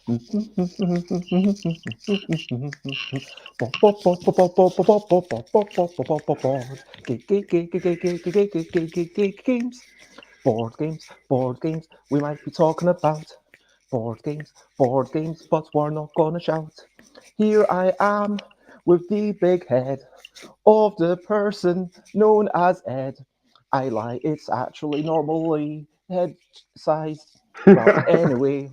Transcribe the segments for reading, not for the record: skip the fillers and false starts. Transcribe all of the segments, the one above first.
Games, board games. We might be talking about board games, but we're not gonna shout. Here I am with the big head of the person known as Ed. I lie, it's actually normally head sized. But anyway,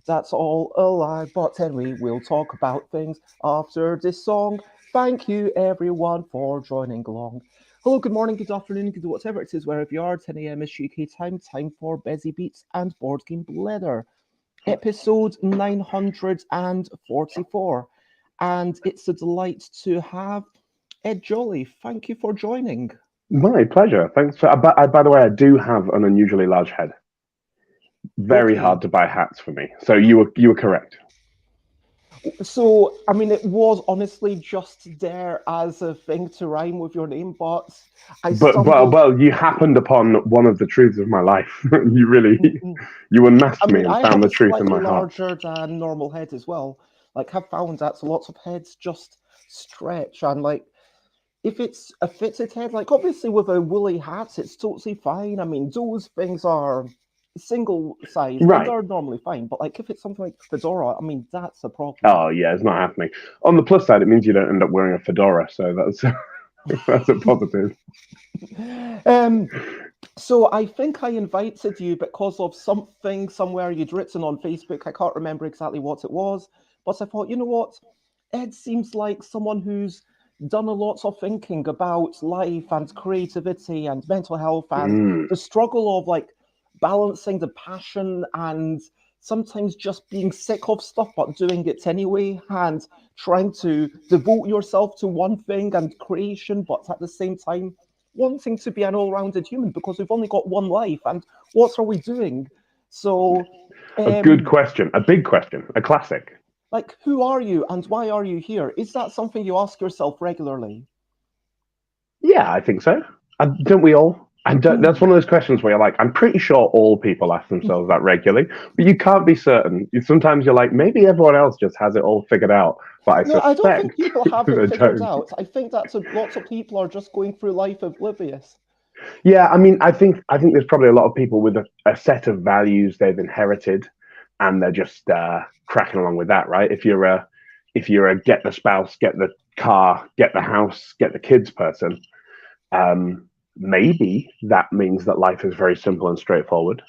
that's all a lie. But anyway, we'll talk about things after this song. Thank you everyone for joining along. Hello, good morning, good afternoon, good whatever it is, wherever you are. 10 a.m. is UK time, time for Busy Beats and Board Game Blether, episode 944. And it's a delight to have Ed Jolly. Thank you for joining. My pleasure. Thanks for. By the way, I do have an unusually large head. Very Okay. hard to buy hats for me. So you were correct. So, I mean, it was honestly just there as a thing to rhyme with your name, but I But stumbled. you happened upon one of the truths of my life. You really you I unmasked me mean, and I found have the a truth in slightly my heart. larger than normal head as well. Like, I've found that lots of heads just stretch, and like, if it's a fitted head, like obviously with a woolly hat, it's totally fine. I mean, those things are single sized and Right. they're normally fine. But like if it's something like fedora, I mean, that's a problem. Oh yeah, it's not happening. On the plus side, it means you don't end up wearing a fedora, so that's that's a positive. um, so I think I invited you because of something somewhere you'd written on Facebook. I can't remember exactly what it was, but I thought, you know what? Ed seems like someone who's done a lot of thinking about life and creativity and mental health and Mm. the struggle of like balancing the passion and sometimes just being sick of stuff but doing it anyway and trying to devote yourself to one thing and creation, but at the same time wanting to be an all-rounded human because we've only got one life and what are we doing? So A good um question, a big question, a classic. like, who are you and why are you here? Is that something you ask yourself regularly? Yeah, I think so. Don't we all? That's one of those questions where you're like, I'm pretty sure all people ask themselves that regularly, but you can't be certain. Sometimes you're like, maybe everyone else just has it all figured out, but I No, I don't think suspect people have it they figured don't. out. I think that lots of people are just going through life oblivious. Yeah, I mean, I think there's probably a lot of people with a set of values they've inherited, and they're just cracking along with that, right? If you're a get the spouse, get the car, get the house, get the kids person, maybe that means that life is very simple and straightforward.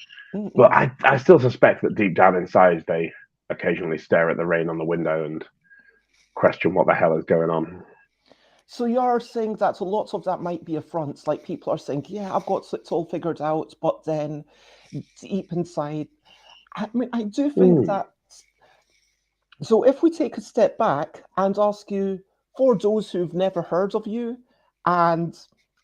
But Mm-mm. I still suspect that deep down inside, they occasionally stare at the rain on the window and question what the hell is going on. So you're saying that a lot of that might be a front, like people are saying, "Yeah, I've got it all figured out," but then deep inside, I mean, I do think Mm. that. So if we take a step back and ask you, for those who've never heard of you, and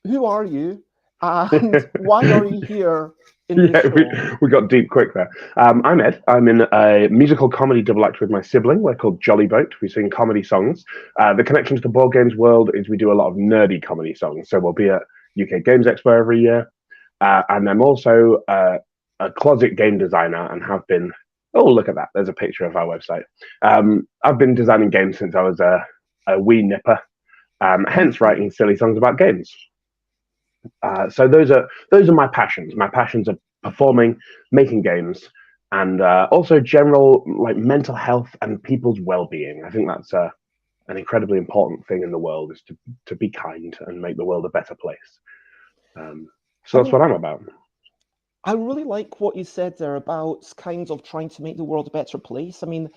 who are you, and why are you here in this Yeah, we, show? we got deep quick there. I'm Ed. I'm in a musical comedy double act with my sibling. We're called Jolly Boat. We sing comedy songs. The connection to the board games world is we do a lot of nerdy comedy songs. So we'll be at UK Games Expo every year. And I'm also a closet game designer and have been. Oh, look at that. There's a picture of our website. I've been designing games since I was a wee nipper, hence writing silly songs about games. So those are my passions. My passions are performing, making games, and also general like mental health and people's well-being. I think that's an incredibly important thing in the world is to be kind and make the world a better place. So I that's mean, what I'm about. I really like what you said there about kind of trying to make the world a better place. I mean,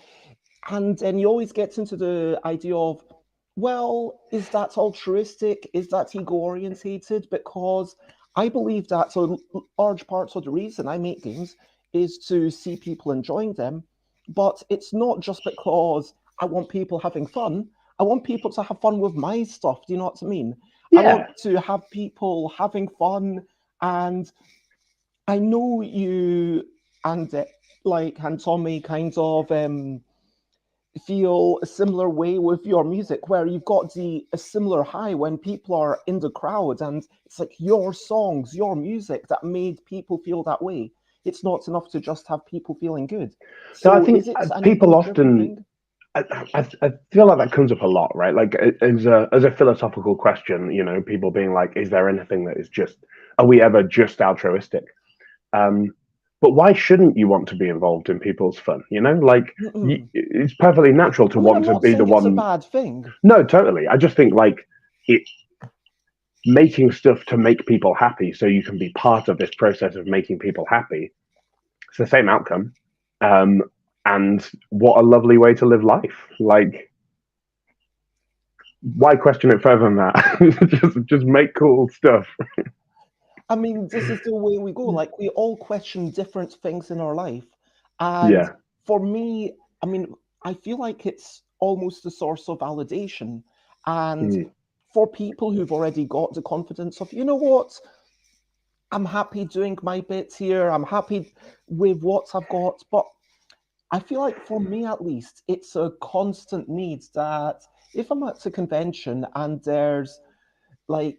and then you always get into the idea of, well, is that altruistic? Is that ego orientated? Because I believe that a large part of the reason I make games is to see people enjoying them. But it's not just because I want people having fun. I want people to have fun with my stuff. Do you know what I mean? I Yeah, want to have people having fun. And I know you and and Tommy kind of feel a similar way with your music, where you've got a similar high when people are in the crowd, and it's like your songs, your music that made people feel that way. it's not enough to just have people feeling good. So I So think is it an people ego-driven often, thing? I feel like that comes up a lot, right? Like as a philosophical question, people being like, is there anything that is just, are we ever just altruistic? Um, but why shouldn't you want to be involved in people's fun? Like Mm-mm. it's perfectly natural to I mean, I'm want to not be the saying it's a one. bad thing. No, totally. I just think like it making stuff to make people happy, so you can be part of this process of making people happy. It's the same outcome. Um, and what a lovely way to live life. Like, why question it further than that? just make cool stuff. I mean, this is the way we go. Like, we all question different things in our life. And Yeah. for me, I mean, I feel like it's almost a source of validation. And Mm. for people who've already got the confidence of, you know what, I'm happy doing my bit here, I'm happy with what I've got. But I feel like for me at least, it's a constant need that if I'm at a convention and there's like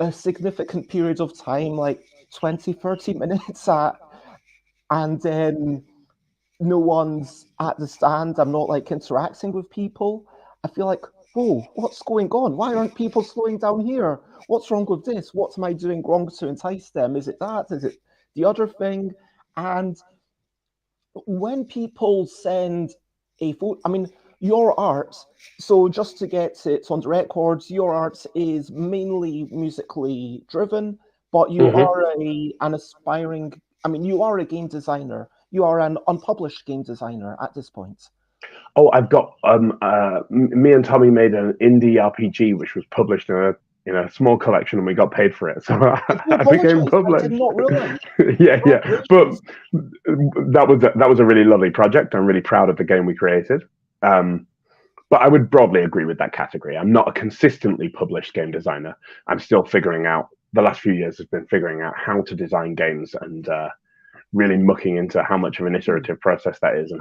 a significant period of time, like 20, 30 minutes and then no one's at the stand, I'm not like interacting with people, I feel like, whoa, what's going on? Why aren't people slowing down here? What's wrong with this? What am I doing wrong to entice them? Is it that? Is it the other thing? And when people send a photo, I mean, your art, so just to get it on the records, your art is mainly musically driven, but you Hmm. are an aspiring, I mean, you are a game designer. You are an unpublished game designer at this point. Oh, I've got me and Tommy made an indie RPG which was published in a small collection, and we got paid for it. So I do I became apologize. I did published. not realize. Yeah, yeah. But Congratulations. that was a really lovely project. I'm really proud of the game we created. Um, but I would broadly agree with that category. I'm not a consistently published game designer. I'm still figuring out. The last few years has been figuring out how to design games and really mucking into how much of an iterative process that is, and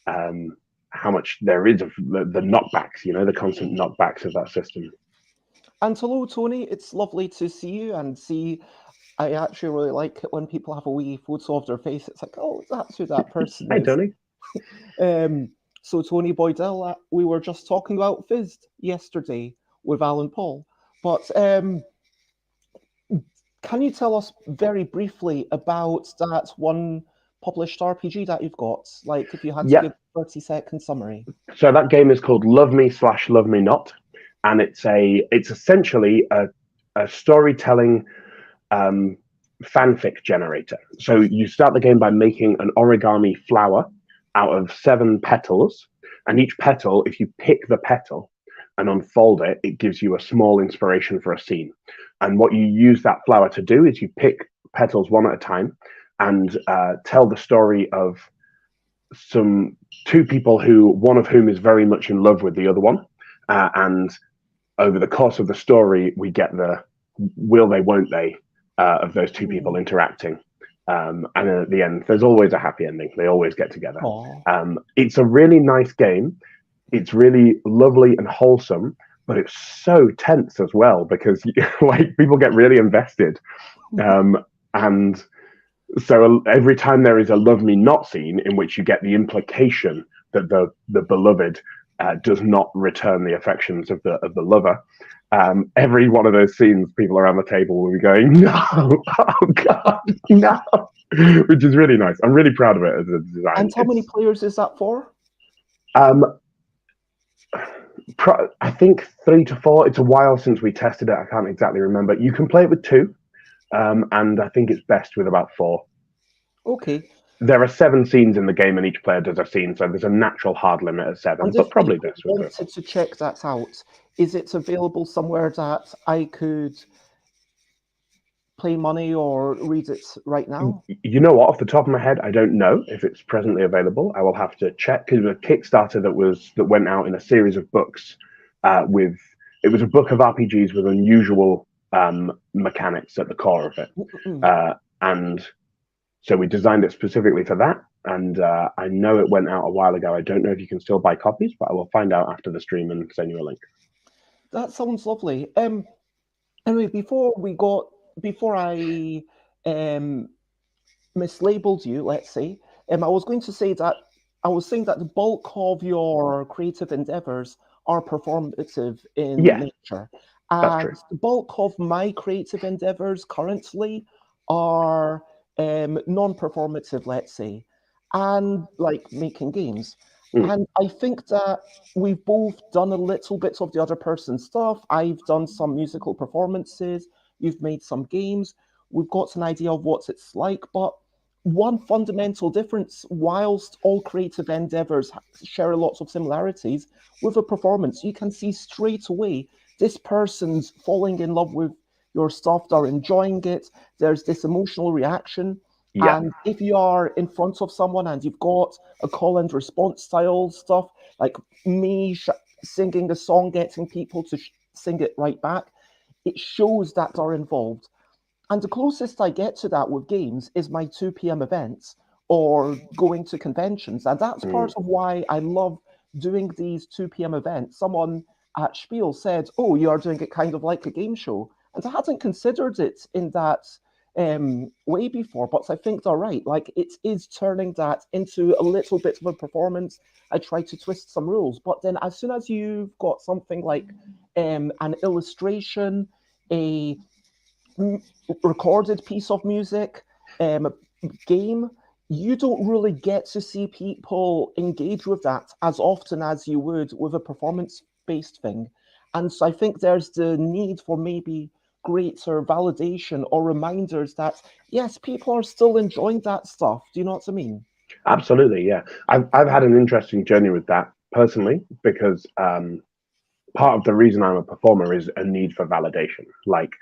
um, how much there is of the knockbacks, the constant knockbacks of that system. And hello, Tony. It's lovely to see you and see. I actually really like it when people have a wee photo of their face. It's like, oh, that's who that person Hi, is. Tony. So Tony Boydell, we were just talking about Fizzed yesterday with Alan Paul. But can you tell us very briefly about that one published RPG that you've got? Like, if you had to Yeah. give 30-second summary. So that game is called Love Me / Love Me Not, and it's essentially a storytelling um, fanfic generator. So you start the game by making an origami flower out of 7 petals, and each petal, if you pick the petal and unfold it, it gives you a small inspiration for a scene. And what you use that flower to do is you pick petals one at a time and tell the story of some 2 people who one of whom is very much in love with the other one, and over the course of the story, we get the will they, won't they of those 2 people Hmm. interacting. And then at the end, there's always a happy ending. They always get together. Aw. It's a really nice game. It's really lovely and wholesome, but it's so tense as well because like people get really invested. And so every time there is a love me not scene in which you get the implication that the beloved does not return the affections of the lover, every one of those scenes, people around the table will be going, "No, oh God, no," which is really nice. I'm really proud of it as a design. And how many players is that for? Um, I think 3 to 4. It's a while since we tested it. I can't exactly remember. You can play it with 2, and I think it's best with about 4. Okay. There are 7 scenes in the game, and each player does a scene, so there's a natural hard limit of 7, And but if probably people best with 2 or 4. wanted to check that out, is it available somewhere that I could play money or read it right now? You know what? Off the top of my head, I don't know if it's presently available. I will have to check because it was a Kickstarter that went out in a series of books. With It was a book of RPGs with unusual mechanics at the core of it, Mm-mm. and so we designed it specifically for that. And I know it went out a while ago. I don't know if you can still buy copies, but I will find out after the stream and send you a link. That sounds lovely. Anyway, before I um mislabeled you, let's say. I was going to say that I was saying that the bulk of your creative endeavors are performative in Yeah, nature, that's and true. the bulk of my creative endeavors currently are non-performative, let's say, and like making games. Mm, And I think that we've both done a little bit of the other person's stuff. I've done some musical performances. You've made some games. We've got an idea of what it's like, but one fundamental difference, whilst all creative endeavors share lots of similarities, with a performance, you can see straight away this person's falling in love with your stuff, they're enjoying it, there's this emotional reaction. yeah. And if you are in front of someone and you've got a call and response style stuff, like me singing a song, getting people to sing it right back, it shows that they're involved. And the closest I get to that with games is my 2 p.m. events or going to conventions. And that's Mm. part of why I love doing these 2 p.m. events. Someone at Spiel said, "Oh, you are doing it kind of like a game show." And I hadn't considered it in that way before, but I think they're right. Like, it is turning that into a little bit of a performance. I try to twist some rules. But then as soon as you've got something like an illustration, a recorded piece of music, game, you don't really get to see people engage with that as often as you would with a performance based thing. And so I think there's the need for maybe greater validation or reminders that, yes, people are still enjoying that stuff. Do you know what I mean? Absolutely, yeah. I've had an interesting journey with that personally because part of the reason I'm a performer is a need for validation. Like,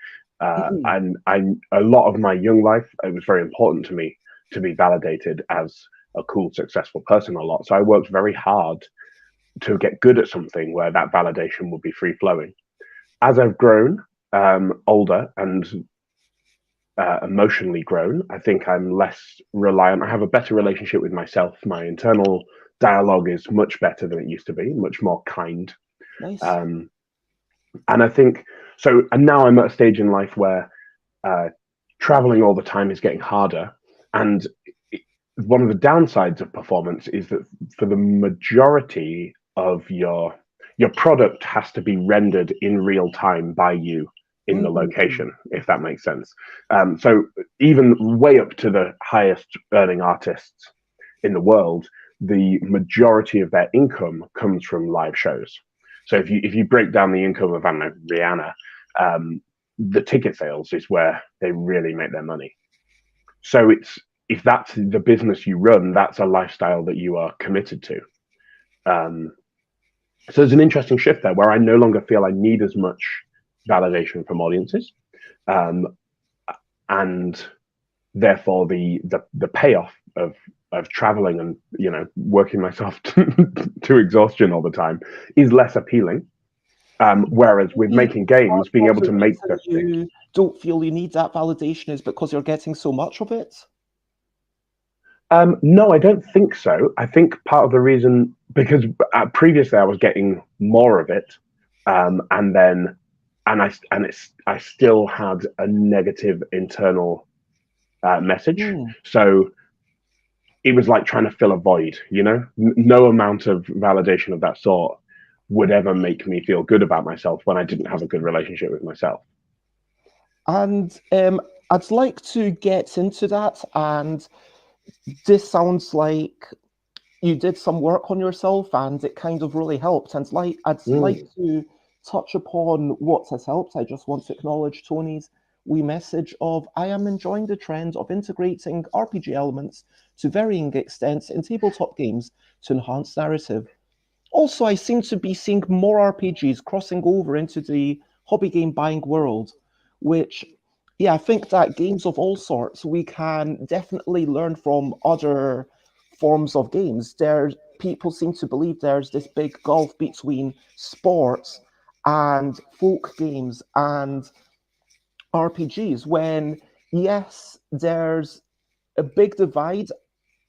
Mm-mm. and I a lot of my young life, it was very important to me to be validated as a cool, successful person a lot. So I worked very hard to get good at something where that validation would be free flowing. As I've grown older and emotionally grown, I think I'm less reliant. I have a better relationship with myself. My internal dialogue is much better than it used to be, much more kind. Nice. Um, and I think so. And now I'm at a stage in life where uh, traveling all the time is getting harder. And one of the downsides of performance is that for the majority of your product has to be rendered in real time by you in the Mm-mm. location, if that makes sense. So even way up to the highest earning artists in the world, the majority of their income comes from live shows. So if you break down the income of, I don't know, Rihanna, um, the ticket sales is where they really make their money. So it's if that's the business you run, that's a lifestyle that you are committed to. Um, so there's an interesting shift there where I no longer feel I need as much validation from audiences, um, and therefore the payoff of traveling and working myself to exhaustion all the time is less appealing. Whereas with Maybe making part games, being of able the to make reason the thing. you don't feel you need that validation is because you're getting so much of it. No, I don't think so. I think part of the reason because previously I was getting more of it, and then I still had a negative internal message. Hmm. So it was like trying to fill a void. No amount of validation of that sort would ever make me feel good about myself when I didn't have a good relationship with myself. And I'd like to get into that. And this sounds like you did some work on yourself and it kind of really helped. And I'd like Mm, to touch upon what has helped. I just want to acknowledge Tony's wee message of I am enjoying the trend of integrating RPG elements to varying extents in tabletop games to enhance narrative. Also, I seem to be seeing more RPGs crossing over into the hobby game buying world, which, yeah, I think that games of all sorts, we can definitely learn from other forms of games. People seem to believe there's this big gulf between sports and folk games and RPGs, when, yes, there's a big divide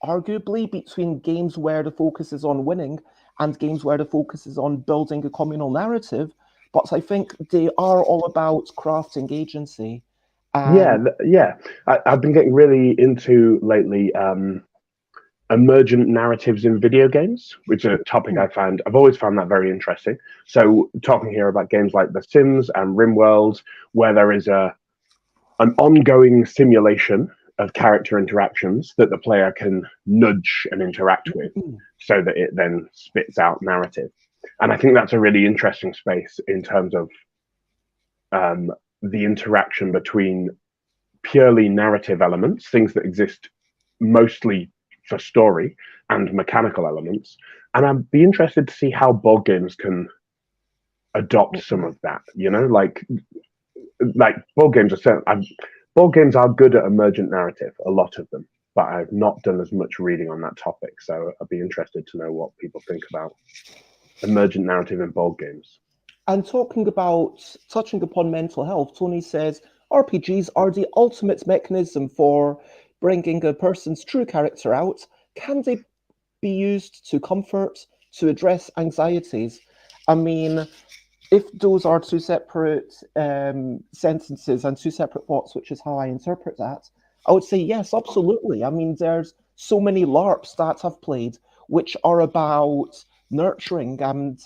arguably between games where the focus is on winning and games where the focus is on building a communal narrative. But I think they are all about crafting agency. Yeah, And yeah. I've been getting really into lately emergent narratives in video games, which is a topic I've always found that very interesting. So, talking here about games like The Sims and RimWorld, where there is an ongoing simulation of character interactions that the player can nudge and interact with, so that it then spits out narrative. And I think that's a really interesting space in terms of um, the interaction between purely narrative elements, things that exist mostly for story, and mechanical elements. And I'd be interested to see how board games can adopt some of that. Like board games are board games are good at emergent narrative, a lot of them. But I've not done as much reading on that topic, so I'd be interested to know what people think about emergent narrative in board games. And talking about touching upon mental health, Tony says RPGs are the ultimate mechanism for bringing a person's true character out. Can they be used to comfort, to address anxieties? I mean, if those are two separate sentences and two separate thoughts, which is how I interpret that, I would say yes, absolutely. I mean, there's so many LARPs that I've played which are about nurturing and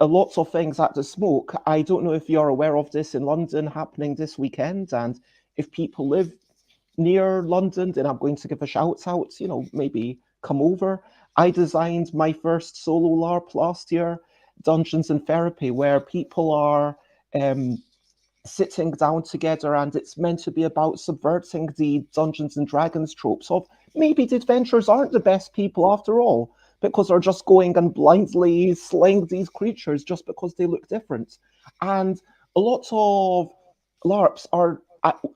a lots of things at the smoke. I don't know if you're aware of this in London happening this weekend, and if people live near London, then I'm going to give a shout out, maybe come over. I designed my first solo LARP last year, Dungeons and Therapy, where people are um, sitting down together, and it's meant to be about subverting the Dungeons and Dragons tropes of maybe the adventurers aren't the best people after all, because they're just going and blindly slaying these creatures just because they look different. And a lot of LARPs are.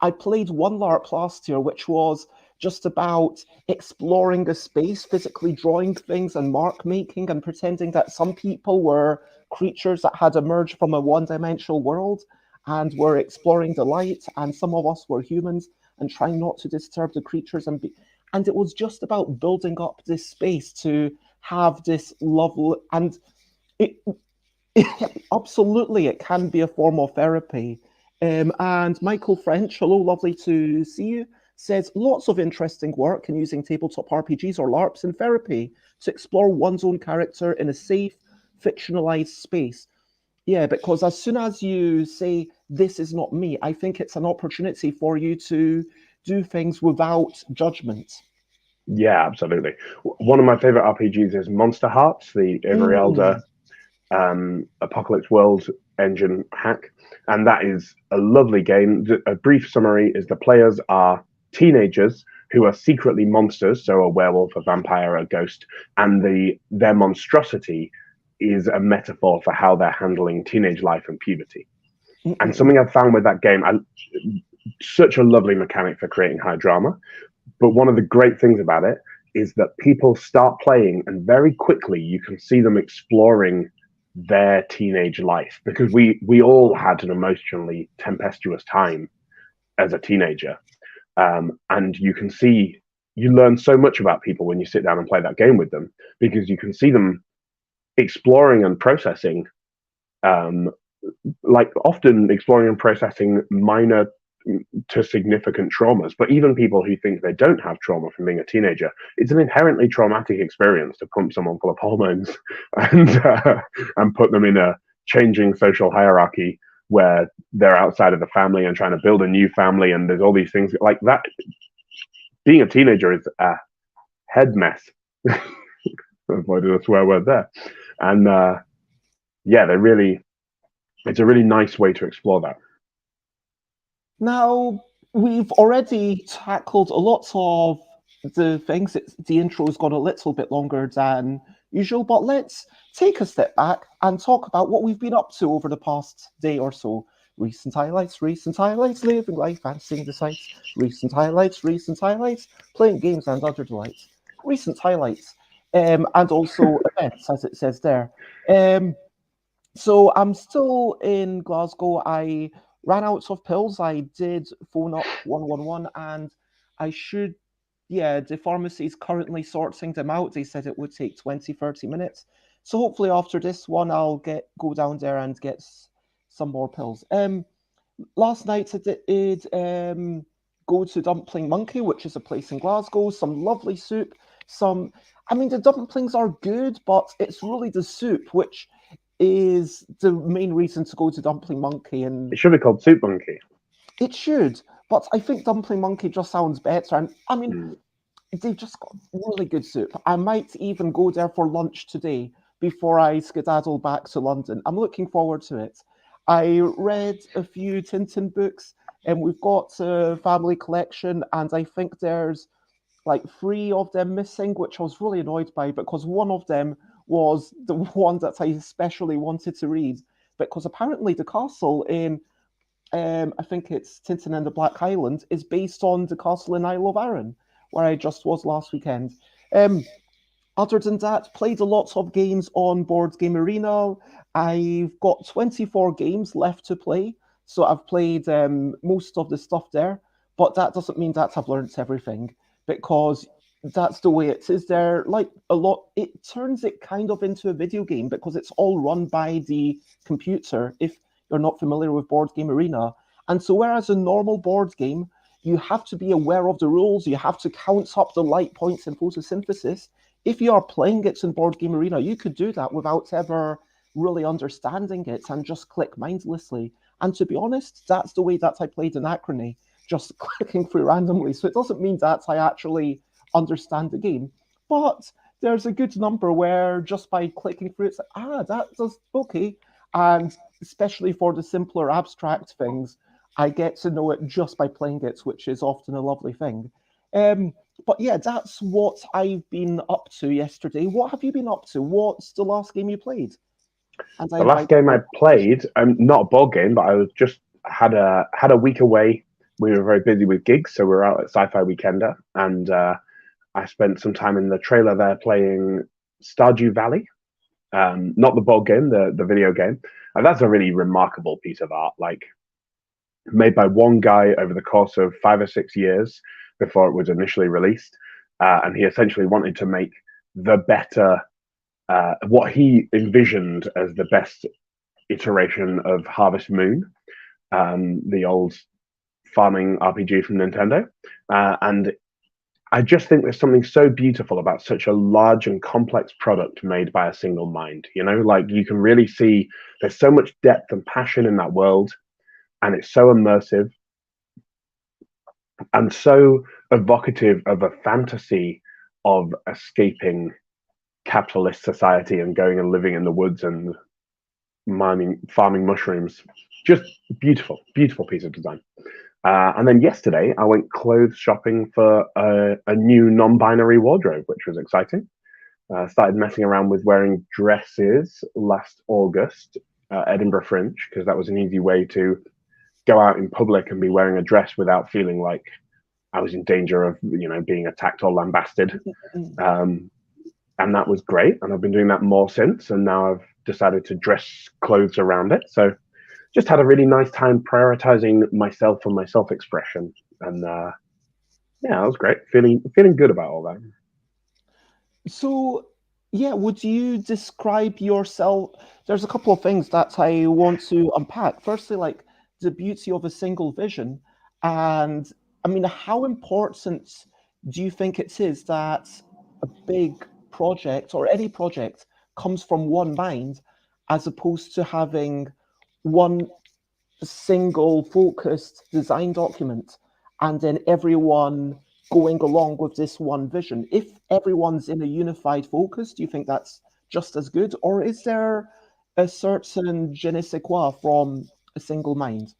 I played one LARP last year, which was just about exploring a space, physically drawing things and mark making, and pretending that some people were creatures that had emerged from a one-dimensional world and were exploring the light, and some of us were humans and trying not to disturb the creatures and it was just about building up this space to have this lovely and it absolutely, it can be a form of therapy. And Michael French, hello, lovely to see you, says lots of interesting work in using tabletop RPGs or LARPs in therapy to explore one's own character in a safe, fictionalized space. Yeah, because as soon as you say, this is not me, I think it's an opportunity for you to do things without judgment. Yeah, absolutely. One of my favorite RPGs is Monster Hearts, the Avery Elder Mm. Apocalypse World engine hack, and that is a lovely game. A brief summary is the players are teenagers who are secretly monsters, so a werewolf, a vampire, a ghost, and their monstrosity is a metaphor for how they're handling teenage life and puberty. And something I've found with that game, such a lovely mechanic for creating high drama. But one of the great things about it is that people start playing, and very quickly you can see them exploring their teenage life, because we all had an emotionally tempestuous time as a teenager, and you learn so much about people when you sit down and play that game with them, because you can see them exploring and processing, um, like often exploring and processing minor to significant traumas. But even people who think they don't have trauma from being a teenager, it's an inherently traumatic experience to pump someone full of hormones and put them in a changing social hierarchy where they're outside of the family and trying to build a new family, and there's all these things like that. Being a teenager is a head mess. Avoided a swear word there. And yeah, it's a really nice way to explore that. Now, we've already tackled a lot of the things. The intro's gone a little bit longer than usual, but let's take a step back and talk about what we've been up to over the past day or so. Recent highlights, living life and seeing the sights. Recent highlights, playing games and other delights. Recent highlights, and also events, as it says there. So I'm still in Glasgow. I ran out of pills. I did phone up 111 and I should, yeah, the pharmacy is currently sorting them out. They said it would take 20, 30 minutes. So hopefully after this one, I'll go down there and get some more pills. Last night I did go to Dumpling Monkey, which is a place in Glasgow. Some lovely soup. Some, I mean, the dumplings are good, but it's really the soup which is the main reason to go to Dumpling Monkey. And It should be called Soup Monkey. it should, but I think Dumpling Monkey just sounds better. And I mean, Mm. they've just got really good soup. I might even go there for lunch today before I skedaddle back to London. I'm looking forward to it. I read a few Tintin books, and we've got a family collection, and I think there's like three of them missing, which I was really annoyed by because one of them was the one that I especially wanted to read. Because apparently the castle in I think it's Tintin and the Black Highland, is based on the castle in Isle of Arran, where I just was last weekend. Um, Other than that, played a lot of games on Board Game Arena. I've got 24 games left to play, so I've played most of the stuff there. But that doesn't mean that I've learned everything, because that's the way it is there. Like a lot, it turns it kind of into a video game because it's all run by the computer. If you're not familiar with Board Game Arena, and so whereas a normal board game, you have to be aware of the rules, you have to count up the light points in photosynthesis. If you are playing it in Board Game Arena, you could do that without ever really understanding it and just click mindlessly. And to be honest, that's the way that I played Anachrony, just clicking through randomly. So it doesn't mean that I actually understand the game. But there's a good number where just by clicking through, it's like, that does, okay. And especially for the simpler abstract things, I get to know it just by playing it, which is often a lovely thing. Um, but yeah, that's what I've been up to yesterday. What have you been up to? What's the last game you played? And I The last invite game you. I played, not a board game, but I was just had a week away. We were very busy with gigs, so we were out at Sci-Fi Weekender, and I spent some time in the trailer there playing Stardew Valley. Not the board game, the video game. And that's a really remarkable piece of art, like made by one guy over the course of 5 or 6 years before it was initially released. And he essentially wanted to make the better, what he envisioned as the best iteration of Harvest Moon, the old farming RPG from Nintendo. And I just think there's something so beautiful about such a large and complex product made by a single mind. You know, like you can really see there's so much depth and passion in that world, and it's so immersive and so evocative of a fantasy of escaping capitalist society and going and living in the woods and farming mushrooms. Just beautiful, beautiful piece of design. And then yesterday, I went clothes shopping for a new non-binary wardrobe, which was exciting. Started messing around with wearing dresses last August at Edinburgh Fringe because that was an easy way to go out in public and be wearing a dress without feeling like I was in danger of being attacked or lambasted. Um, and that was great. And I've been doing that more since. And now I've decided to dress clothes around it. So just had a really nice time prioritizing myself and my self-expression. And yeah, that was great. Feeling good about all that. So, yeah, would you describe yourself? There's a couple of things that I want to unpack. Firstly, like the beauty of a single vision. And I mean, how important do you think it is that a big project or any project comes from one mind as opposed to having one single focused design document and then everyone going along with this one vision? If everyone's in a unified focus, do you think that's just as good, or is there a certain je ne sais quoi from a single mind?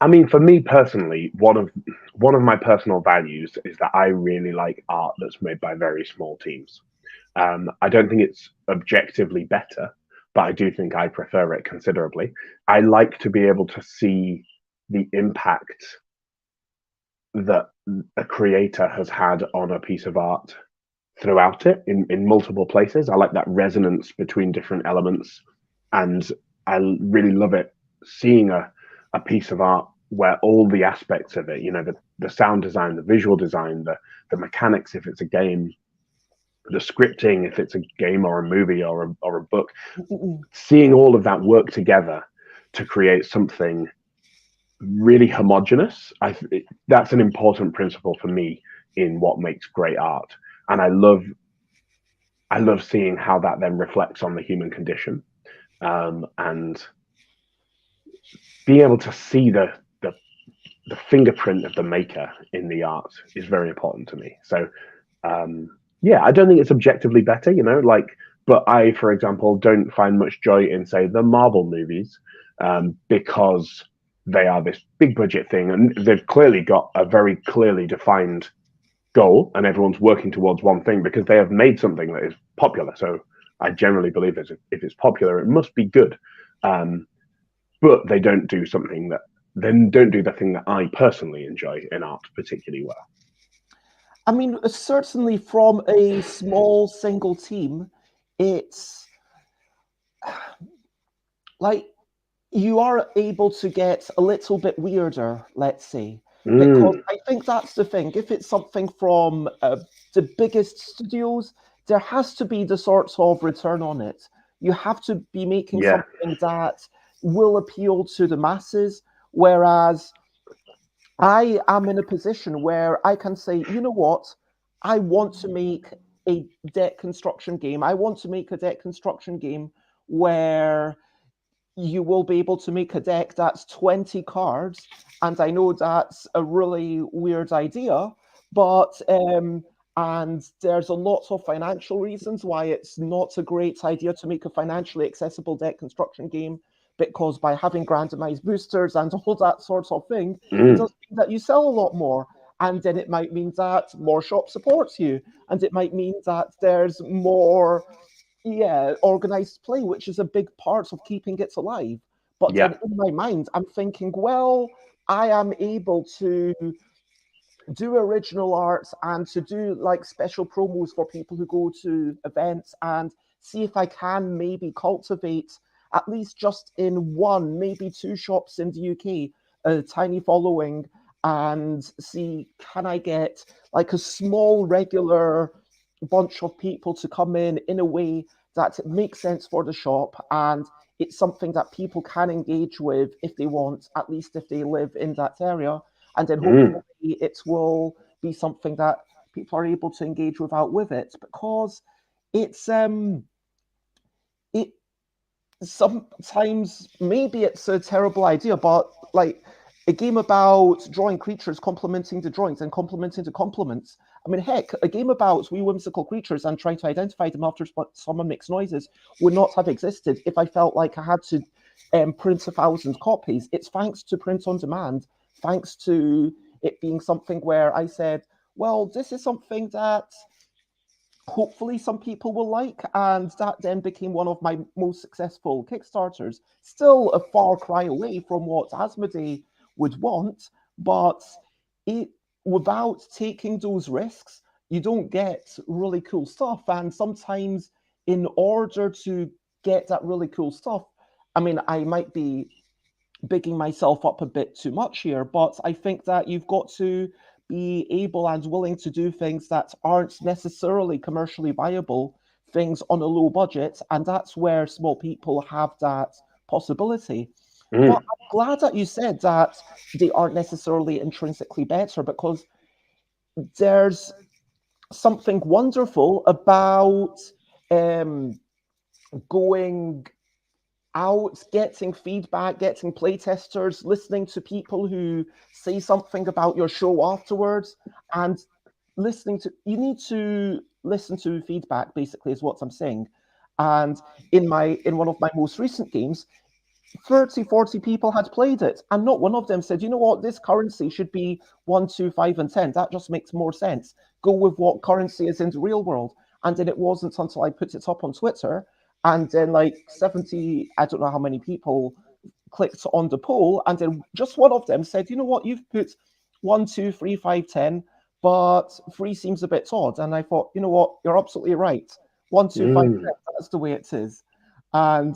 I mean, for me personally, one of my personal values is that I really like art that's made by very small teams. I don't think it's objectively better, but I do think I prefer it considerably. I like to be able to see the impact that a creator has had on a piece of art throughout it in multiple places. I like that resonance between different elements, and I really love it seeing a piece of art where all the aspects of it, the sound design, the visual design, the mechanics, if it's a game, the scripting, if it's a game or a movie or a book, Mm-mm. seeing all of that work together to create something really homogenous. That's an important principle for me in what makes great art, and I love seeing how that then reflects on the human condition, and being able to see the fingerprint of the maker in the art is very important to me. So, yeah, I don't think it's objectively better, like, but I, for example, don't find much joy in, say, the Marvel movies, because they are this big budget thing and they've clearly got a very clearly defined goal and everyone's working towards one thing because they have made something that is popular. So I generally believe that if it's popular, it must be good. Um, but they don't do something that then don't do the thing that I personally enjoy in art particularly well. I mean, certainly from a small single team, it's like you are able to get a little bit weirder, let's say, because Mm, I think that's the thing. If it's something from the biggest studios, there has to be the sort of return on it. You have to be making yeah, something that will appeal to the masses, whereas I am in a position where I can say, you know what, I want to make a deck construction game. I want to make a deck construction game where you will be able to make a deck that's 20 cards. And I know that's a really weird idea, but and there's a lot of financial reasons why it's not a great idea to make a financially accessible deck construction game, because by having randomized boosters and all that sort of thing, it mm, does mean that you sell a lot more. And then it might mean that more shop supports you. And it might mean that there's more, yeah, organized play, which is a big part of keeping it alive. But yeah, then in my mind, I'm thinking, well, I am able to do original arts and to do like special promos for people who go to events and see if I can maybe cultivate at least just in one, maybe two shops in the UK, a tiny following, and see can I get like a small regular bunch of people to come in a way that makes sense for the shop, and it's something that people can engage with if they want, at least if they live in that area, and then mm, hopefully it will be something that people are able to engage with it, because it's it sometimes maybe it's a terrible idea, but like a game about drawing creatures, complementing the drawings and complementing the complements. I mean, heck, a game about wee whimsical creatures and trying to identify them after someone makes noises would not have existed if I felt like I had to print 1,000 copies. It's thanks to print on demand, thanks to it being something where I said, well, this is something that hopefully some people will like, and that then became one of my most successful Kickstarters. Still a far cry away from what Asmodee would want, but it without taking those risks, you don't get really cool stuff. And sometimes in order to get that really cool stuff, I mean, I might be bigging myself up a bit too much here, but I think that you've got to be able and willing to do things that aren't necessarily commercially viable, things on a low budget, and that's where small people have that possibility. But mm, I'm glad that you said that they aren't necessarily intrinsically better, because there's something wonderful about um, going out, getting feedback, getting playtesters, listening to people who say something about your show afterwards, and listening to you need to listen to feedback, basically, is what I'm saying. And in one of my most recent games, 30, 40 people had played it, and not one of them said, you know what, this currency should be 1, 2, 5, and 10. That just makes more sense. Go with what currency is in the real world. And then it wasn't until I put it up on Twitter, and then like 70, I don't know how many people clicked on the poll, and then just one of them said, you know what, you've put 1, 2, 3, 5, 10, but 3 seems a bit odd. And I thought, you know what, you're absolutely right. 1, 2, 5, 10, mm, that's the way it is. And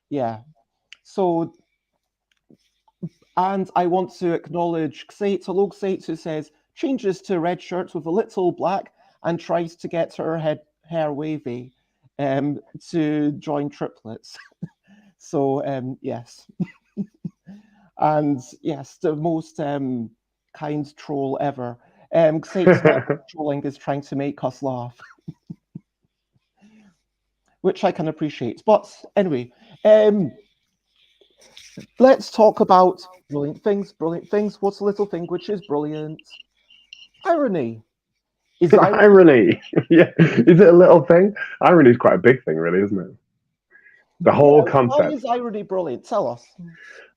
yeah, so, and I want to acknowledge Xate, hello Xate, who says, changes to red shirt with a little black and tries to get her hair wavy to join triplets. So, yes. And yes, the most kind troll ever. Xape's method of trolling is trying to make us laugh, which I can appreciate. But anyway, let's talk about brilliant things. Brilliant things. What's a little thing which is brilliant? Irony. Is irony? Irony. Yeah. Is it a little thing? Irony is quite a big thing, really, isn't it? The Yeah. whole Why concept. is irony brilliant? Tell us.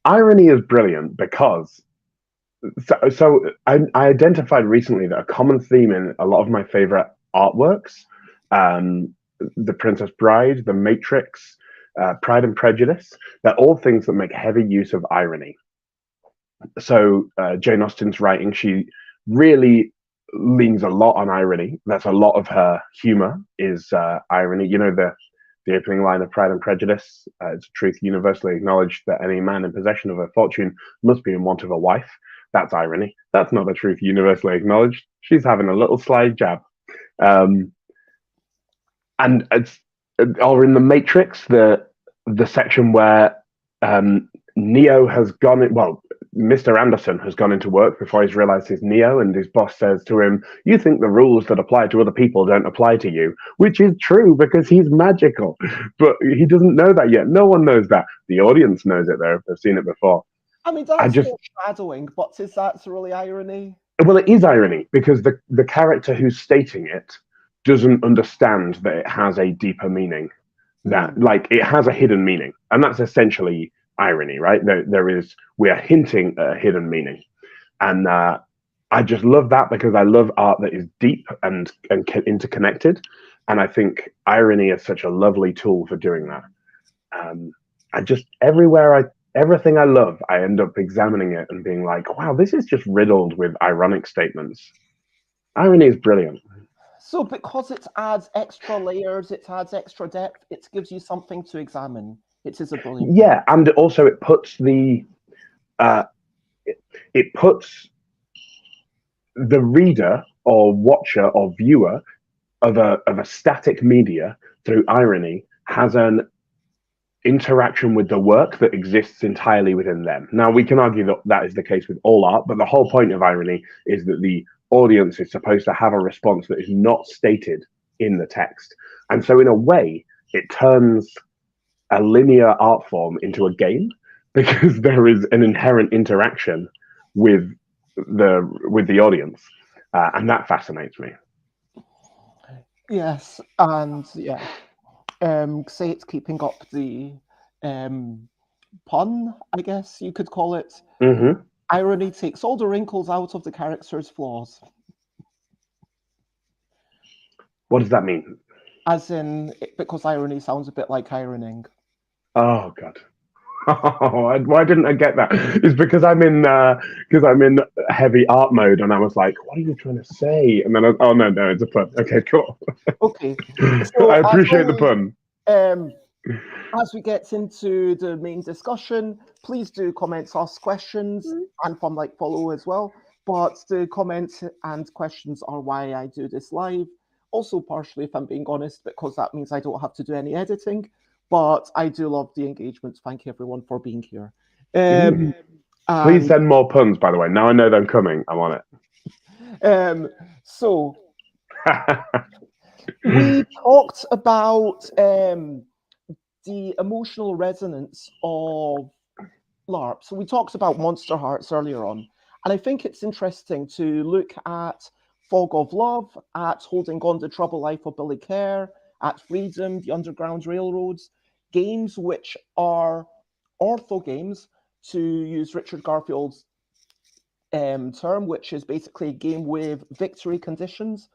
Irony is brilliant because I identified recently that a common theme in a lot of my favorite artworks, um, The Princess Bride, The Matrix, Pride and Prejudice, they're all things that make heavy use of irony. So Jane Austen's writing, she really leans a lot on irony. That's a lot of her humor is irony. You know, the opening line of Pride and Prejudice, it's a truth universally acknowledged that any man in possession of a fortune must be in want of a wife. That's irony. That's not the truth universally acknowledged. She's having a little sly jab. Um, and it's, or in The Matrix, the section where Neo has gone in, well, Mr. Anderson has gone into work before he's realized he's Neo, and his boss says to him, "You think the rules that apply to other people don't apply to you," which is true because he's magical. But he doesn't know that yet. No one knows that. The audience knows it, though, if they've seen it before. I mean, I that's just, foreshadowing, but is that really irony? well, it is irony because the character who's stating it doesn't understand that it has a deeper meaning, that like it has a hidden meaning, and that's essentially irony, right? We are hinting at a hidden meaning, and I just love that because I love art that is deep and interconnected, and I think irony is such a lovely tool for doing that. I just everything I love, I end up examining it and being like, wow, this is just riddled with ironic statements. Irony is brilliant. So, because it adds extra layers, it adds extra depth, it gives you something to examine. It is a brilliant thing. Yeah, and also it puts uh, it puts the reader or watcher or viewer of a static media through irony has an interaction with the work that exists entirely within them. Now, we can argue that that is the case with all art, but the whole point of irony is that the audience is supposed to have a response that is not stated in the text. And so, in a way, it turns a linear art form into a game because there is an inherent interaction with the audience, and that fascinates me. Yes, and yeah, say it's keeping up the pun, I guess you could call it. Mm-hmm. Irony takes all the wrinkles out of the character's flaws. What does that mean? As in, because irony sounds a bit like ironing. Oh God. Oh, why didn't I get that? It's because I'm in heavy art mode, and I was like, "What are you trying to say?" And then, oh no, it's a pun. Okay, cool. Okay, I so appreciate the pun. As we get into the main discussion, please do comment, ask questions, and follow as well. But the comments and questions are why I do this live. Also, partially, if I'm being honest, because that means I don't have to do any editing. But I do love the engagement. Thank you, everyone, for being here. Please send more puns, by the way. Now I know them coming. I'm on it. So we talked about the emotional resonance of LARP. So we talked about Monster Hearts earlier on. And I think it's interesting to look at Fog of Love, at Holding On to Trouble Life of Billy Kerr, at Freedom, The Underground Railroads, games which are ortho games, to use Richard Garfield's term, which is basically a game with victory conditions.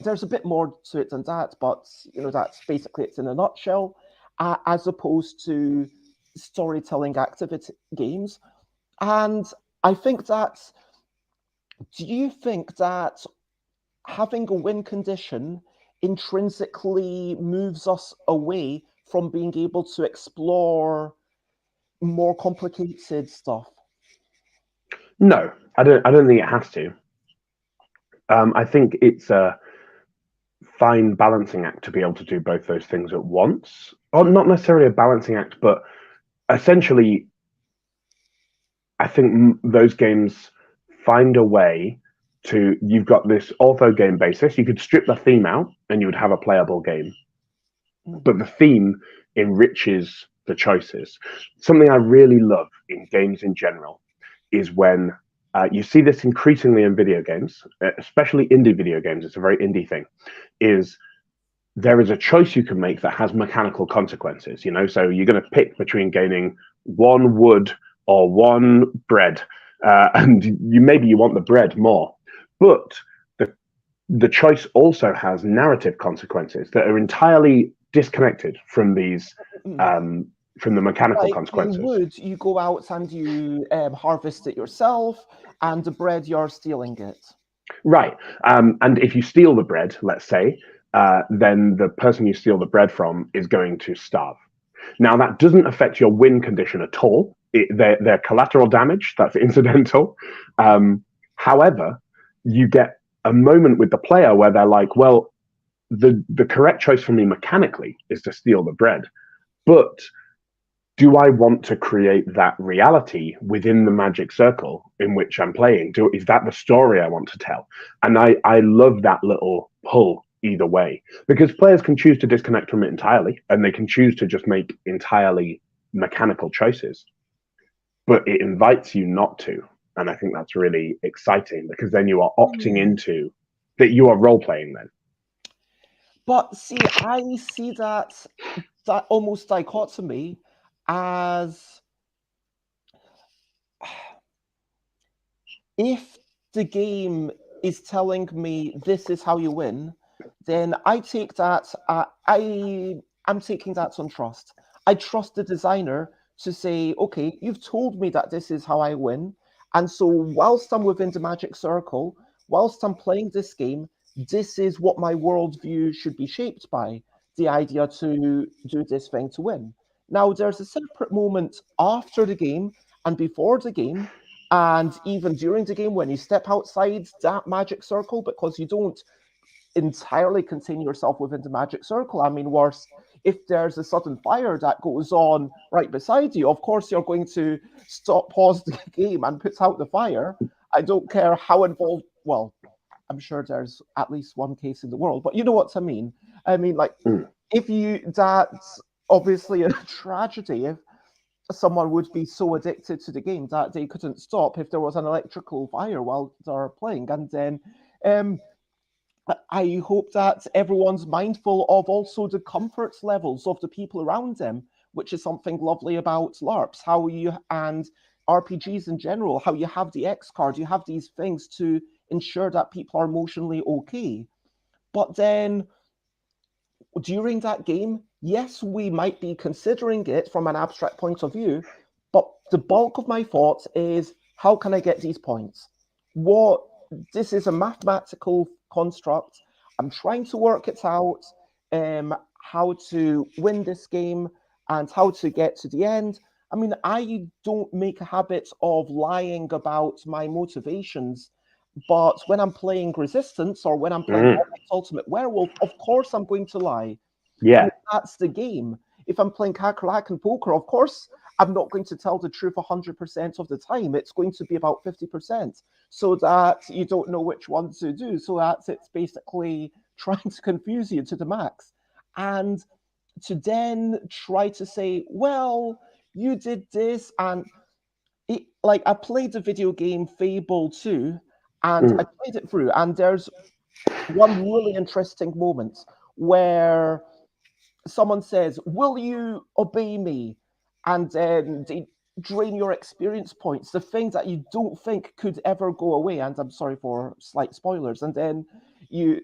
There's a bit more to it than that, but that's basically it's in a nutshell, as opposed to storytelling activity games. And I think that, do you think that having a win condition intrinsically moves us away from being able to explore more complicated stuff? No, I don't think it has to. I think it's a fine balancing act to be able to do both those things at once. Or not necessarily a balancing act, but essentially I think those games find a way to. You've got this ortho game basis. You could strip the theme out, and you would have a playable game. But the theme enriches the choices. Something I really love in games in general is when you see this increasingly in video games, especially indie video games. It's a very indie thing. Is there is a choice you can make that has mechanical consequences. So you're going to pick between gaining one wood or one bread, and maybe you want the bread more, but the choice also has narrative consequences that are entirely disconnected from these from the mechanical consequences. In wood, you go out and you harvest it yourself, and the bread, you're stealing it. Right. And if you steal the bread, let's say, then the person you steal the bread from is going to starve. Now, that doesn't affect your win condition at all. They're collateral damage. That's incidental. However, you get a moment with the player where they're like, well, the correct choice for me mechanically is to steal the bread. But do I want to create that reality within the magic circle in which I'm playing? Is that the story I want to tell? And I love that little pull either way, because players can choose to disconnect from it entirely, and they can choose to just make entirely mechanical choices. But it invites you not to. And I think that's really exciting, because then you are opting into that you are role playing then. But see, I see that almost dichotomy as if the game is telling me this is how you win, then I take that, I'm taking that on trust. I trust the designer to say, okay, you've told me that this is how I win. And so whilst I'm within the magic circle, whilst I'm playing this game, this is what my worldview should be shaped by, the idea to do this thing to win. Now, there's a separate moment after the game and before the game, and even during the game when you step outside that magic circle, because you don't entirely contain yourself within the magic circle. I mean, worse, if there's a sudden fire that goes on right beside you, of course you're going to pause the game and put out the fire. I don't care how involved, well, I'm sure there's at least one case in the world, but you know what I mean. I mean, like, that's obviously a tragedy if someone would be so addicted to the game that they couldn't stop if there was an electrical fire while they're playing. And then I hope that everyone's mindful of also the comfort levels of the people around them, which is something lovely about LARPs, how you, and RPGs in general, how you have the X card, you have these things to ensure that people are emotionally okay. But then during that game, yes, we might be considering it from an abstract point of view, but the bulk of my thoughts is, how can I get these points? This is a mathematical construct. I'm trying to work it out, how to win this game and how to get to the end. I mean, I don't make a habit of lying about my motivations, but when I'm playing Resistance or when I'm playing Ultimate Werewolf, of course I'm going to lie. Yeah. I mean, that's the game. If I'm playing Kakarlak and Poker, of course I'm not going to tell the truth 100% of the time. It's going to be about 50%, so that you don't know which one to do. So it's basically trying to confuse you to the max. And to then try to say, well, you did this, and like I played the video game Fable 2, and I played it through, and there's one really interesting moment where someone says, will you obey me? And then they drain your experience points, the thing that you don't think could ever go away. And I'm sorry for slight spoilers. And then you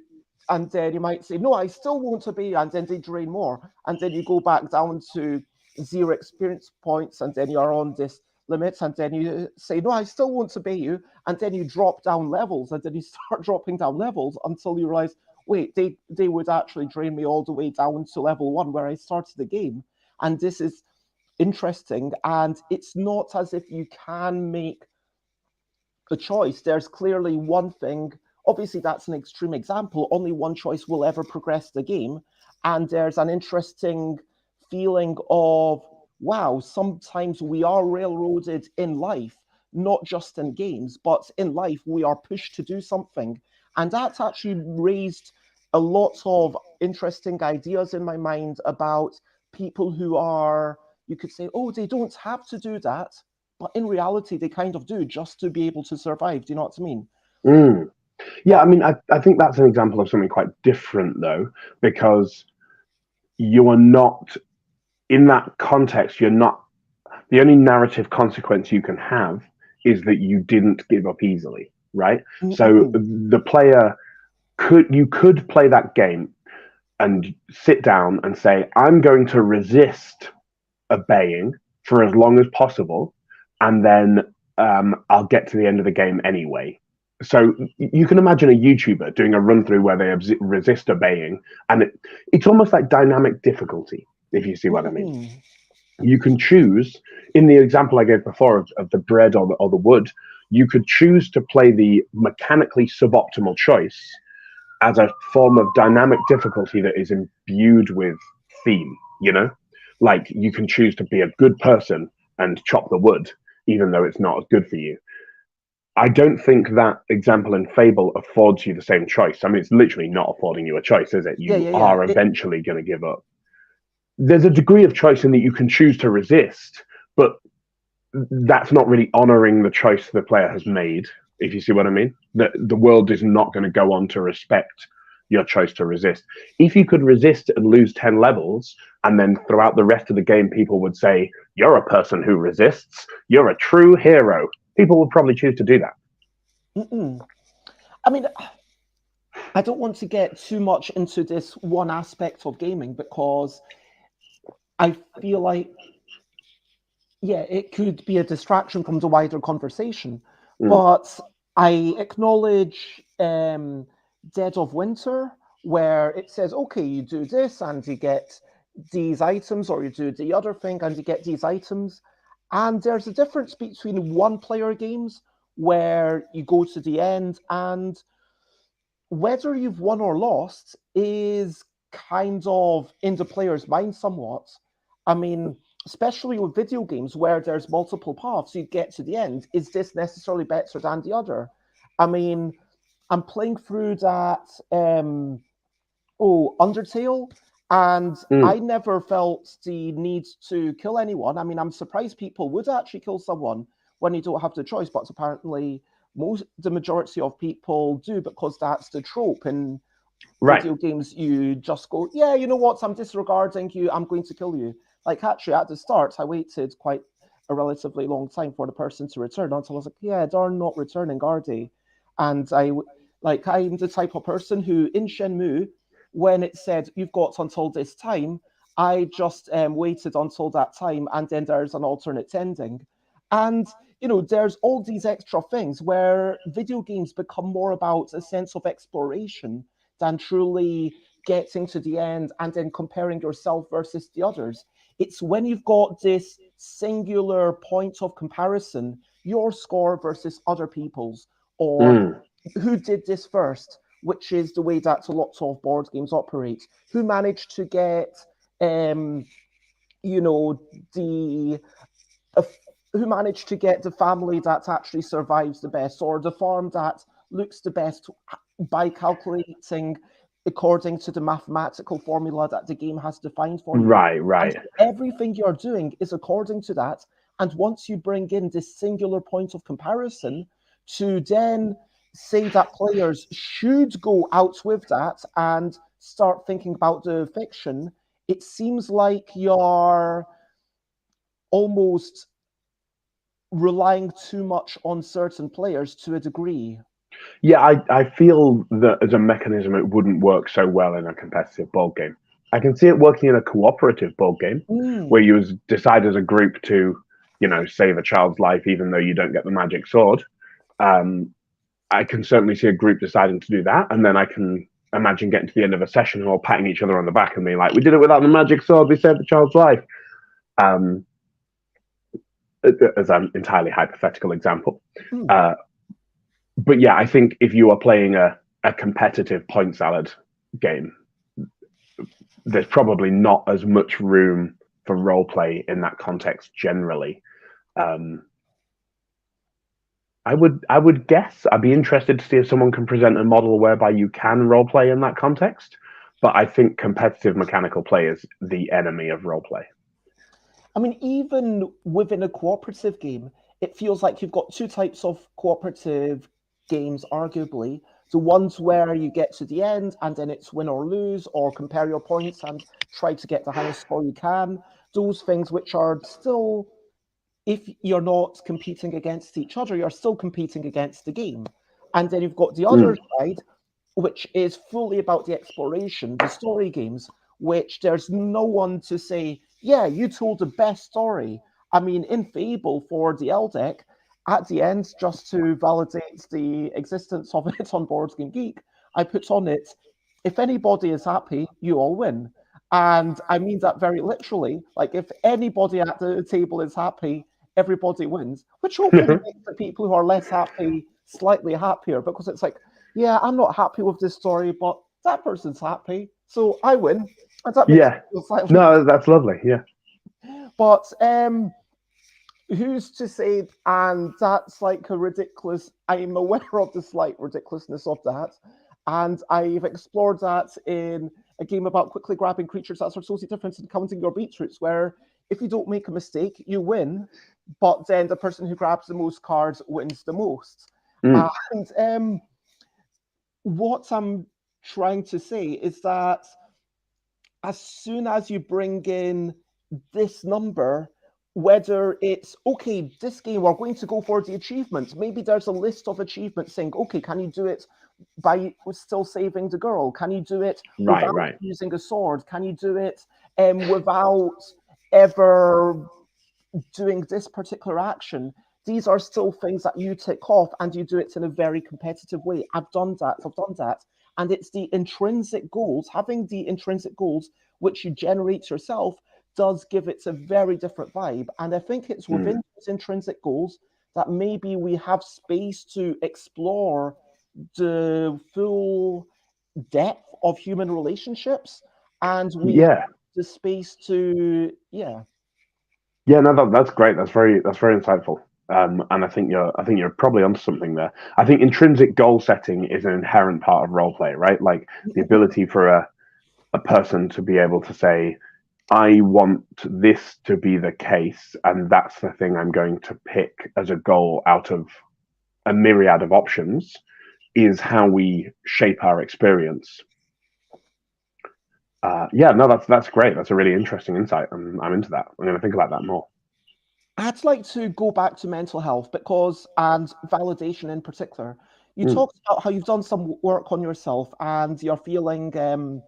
might say, no, I still won't obey you. And then they drain more. And then you go back down to 0 experience points. And then you're on this limit. And then you say, no, I still won't obey you. And then you drop down levels. And then you start dropping down levels until you realize, wait, they would actually drain me all the way down to level 1 where I started the game. And this is interesting. And it's not as if you can make a choice. There's clearly one thing. Obviously, that's an extreme example. Only one choice will ever progress the game. And there's an interesting feeling of, wow, sometimes we are railroaded in life, not just in games, but in life, we are pushed to do something. And that's actually raised a lot of interesting ideas in my mind about people who are, you could say, oh, they don't have to do that. But in reality, they kind of do just to be able to survive. Do you know what I mean? Mm. Yeah, I But mean, I think that's an example of something quite different, though, because you are not, in that context, you're not, the only narrative consequence you can have is that you didn't give up easily, right? So mm-mm, the player you could play that game and sit down and say, I'm going to resist obeying for as long as possible, and then I'll get to the end of the game anyway. So you can imagine a YouTuber doing a run through where they resist obeying, and it's almost like dynamic difficulty, if you see what I mean. mm-mm. You can choose, in the example I gave before of the bread or the wood, you could choose to play the mechanically suboptimal choice as a form of dynamic difficulty that is imbued with theme, you know? Like you can choose to be a good person and chop the wood, even though it's not as good for you. I don't think that example in Fable affords you the same choice. I mean, it's literally not affording you a choice, is it? Yeah, You yeah, yeah. are eventually going to give up. There's a degree of choice in that you can choose to resist, but that's not really honoring the choice the player has made, if you see what I mean. The world is not going to go on to respect your choice to resist. If you could resist and lose 10 levels, and then throughout the rest of the game, people would say, you're a person who resists, you're a true hero, people would probably choose to do that. Mm-mm. I mean, I don't want to get too much into this one aspect of gaming because I feel like, yeah, it could be a distraction from the wider conversation. Mm. But I acknowledge Dead of Winter, where it says, okay, you do this and you get these items, or you do the other thing and you get these items. And there's a difference between one player games where you go to the end and whether you've won or lost is kind of in the player's mind somewhat. I mean, especially with video games where there's multiple paths, you get to the end. Is this necessarily better than the other? I mean, I'm playing through that Undertale, and Mm. I never felt the need to kill anyone. I mean, I'm surprised people would actually kill someone when you don't have the choice, but apparently the majority of people do because that's the trope in Right. video games. You just go, yeah, you know what? I'm disregarding you. I'm going to kill you. Like actually, at the start, I waited quite a relatively long time for the person to return until I was like, yeah, they're not returning, are they? And I'm the type of person who in Shenmue, when it said you've got until this time, I just waited until that time, and then there's an alternate ending. And there's all these extra things where video games become more about a sense of exploration than truly getting to the end and then comparing yourself versus the others. It's when you've got this singular point of comparison, your score versus other people's, or Mm. who did this first, which is the way that a lot of board games operate. Who managed to get, um, you know, the uh, who managed to get the family that actually survives the best, or the farm that looks the best by calculating according to the mathematical formula that the game has defined for you. Right, And right. so everything you're doing is according to that. And once you bring in this singular point of comparison to then say that players should go out with that and start thinking about the fiction, it seems like you're almost relying too much on certain players to a degree. Yeah, I feel that as a mechanism, it wouldn't work so well in a competitive board game. I can see it working in a cooperative board game where Mm, you decide as a group to, save a child's life even though you don't get the magic sword. Um, I can certainly see a group deciding to do that, and then I can imagine getting to the end of a session and all patting each other on the back and being like, "We did it without the magic sword. We saved the child's life." Um, as an entirely hypothetical example. mm. Uh, but yeah, I think if you are playing a competitive point salad game, there's probably not as much room for role play in that context generally. Um, I would guess. I'd be interested to see if someone can present a model whereby you can role play in that context. But I think competitive mechanical play is the enemy of role play. I mean, even within a cooperative game, it feels like you've got two types of cooperative games, arguably. The ones where you get to the end and then it's win or lose, or compare your points and try to get the highest score you can. Those things which are still, if you're not competing against each other, you're still competing against the game. And then you've got the other side, which is fully about the exploration, the story games, which there's no one to say, yeah, you told the best story. I mean, in Fable for the LDEC, at the end, just to validate the existence of it on Board Game Geek, I put on it, if anybody is happy, you all win. And I mean that very literally. Like, if anybody at the table is happy, everybody wins, which hopefully makes the people who are less happy slightly happier, because it's like, yeah, I'm not happy with this story, but that person's happy, so I win. And that makes Yeah. me feel slightly. No, that's lovely. Yeah. But who's to say? And that's like a ridiculous. I'm aware of the slight ridiculousness of that, and I've explored that in a game about quickly grabbing creatures that are totally different and counting your beetroots, where if you don't make a mistake, you win, but then the person who grabs the most cards wins the most. And what I'm trying to say is that as soon as you bring in this number, whether it's okay, this game we're going to go for the achievements. Maybe there's a list of achievements saying, okay, can you do it by still saving the girl? Can you do it without using a sword? Can you do it without ever doing this particular action? These are still things that you tick off, and you do it in a very competitive way. I've done that. And it's the intrinsic goals, having the intrinsic goals, which you generate yourself, does give it a very different vibe. And I think it's within those intrinsic goals that maybe we have space to explore the full depth of human relationships. And we have the space to, Yeah, no, that's great. That's very insightful. And I think you're probably onto something there. I think intrinsic goal setting is an inherent part of role play, right? Like the ability for a person to be able to say, I want this to be the case, and that's the thing I'm going to pick as a goal out of a myriad of options, is how we shape our experience. Yeah, no, that's great. That's a really interesting insight. I'm into that. I'm going to think about that more. I'd like to go back to mental health and validation in particular. You talked about how you've done some work on yourself and you're feeling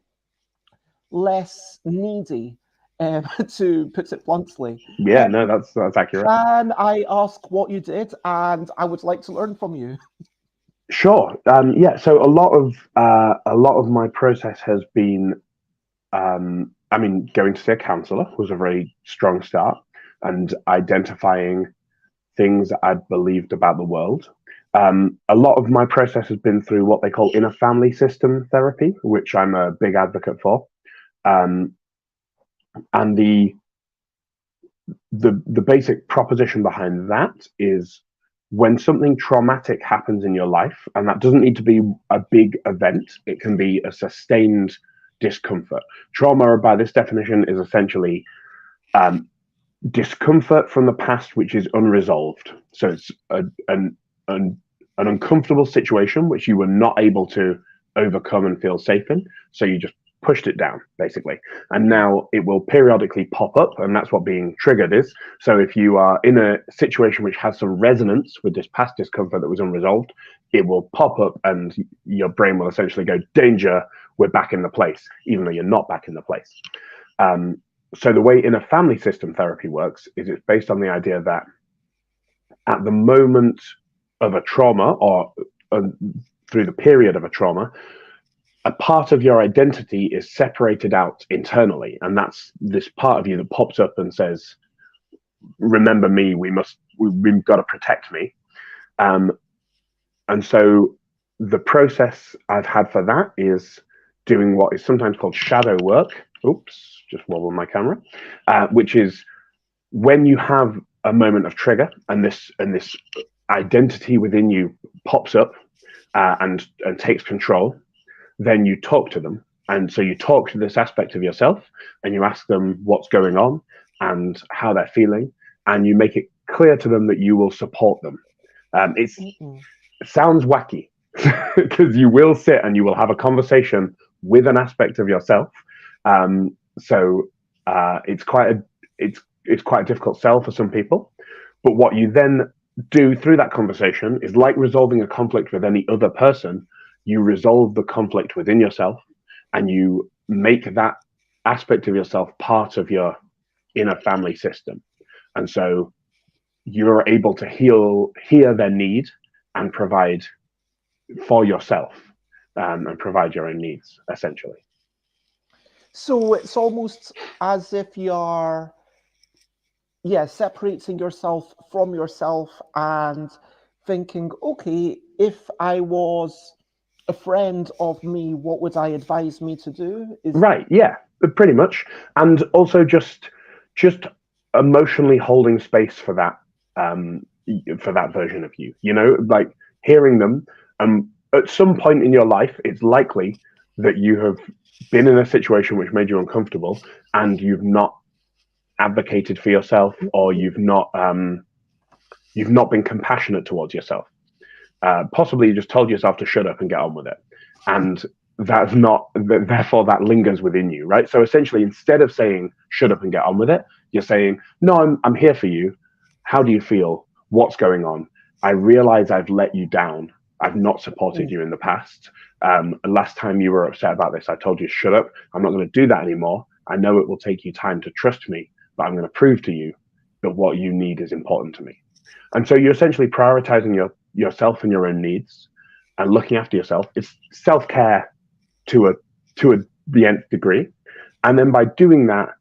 less needy, to put it bluntly. Yeah, no, that's accurate. Can I ask what you did? And I would like to learn from you. Sure. Yeah. So a lot of my process has been, I mean, going to see a counsellor was a very strong start, and identifying things that I'd believed about the world. A lot of my process has been through what they call inner family system therapy, which I'm a big advocate for. And the basic proposition behind that is, when something traumatic happens in your life, and that doesn't need to be a big event, it can be a sustained discomfort. Trauma, by this definition, is essentially discomfort from the past which is unresolved. So it's an uncomfortable situation which you were not able to overcome and feel safe in. So you just pushed it down, basically. And now it will periodically pop up, and that's what being triggered is. So if you are in a situation which has some resonance with this past discomfort that was unresolved, it will pop up and your brain will essentially go, danger, we're back in the place, even though you're not back in the place. So the way inner family system therapy works is it's based on the idea that at the moment of a trauma, or through the period of a trauma, a part of your identity is separated out internally, and that's this part of you that pops up and says, remember me, we've got to protect me. And so the process I've had for that is doing what is sometimes called shadow work. Oops, just wobbled my camera. Which is when you have a moment of trigger, and this identity within you pops up and takes control, then you talk to them. And so you talk to this aspect of yourself and you ask them what's going on and how they're feeling, and you make it clear to them that you will support them. It sounds wacky because you will sit and you will have a conversation with an aspect of yourself. It's quite a difficult sell for some people. But what you then do through that conversation is like resolving a conflict with any other person. You resolve the conflict within yourself and you make that aspect of yourself part of your inner family system. And so you're able to hear their need and provide for yourself, and provide your own needs, essentially. So it's almost as if you're, separating yourself from yourself and thinking, okay, if I was a friend of me, what would I advise me to do? Right, yeah, pretty much. And also just emotionally holding space for that version of you. You know, like hearing them. At some point in your life, it's likely that you have been in a situation which made you uncomfortable, and you've not advocated for yourself, or you've not been compassionate towards yourself. Possibly you just told yourself to shut up and get on with it, and that's not. Therefore, that lingers within you, right? So essentially, instead of saying "shut up and get on with it," you're saying, "No, I'm here for you. How do you feel? What's going on? I realize I've let you down. I've not supported you in the past. Last time you were upset about this, I told you to shut up. I'm not going to do that anymore. I know it will take you time to trust me, but I'm going to prove to you that what you need is important to me." And so you're essentially prioritizing yourself and your own needs and looking after yourself. It's self-care to the nth degree. And then by doing that,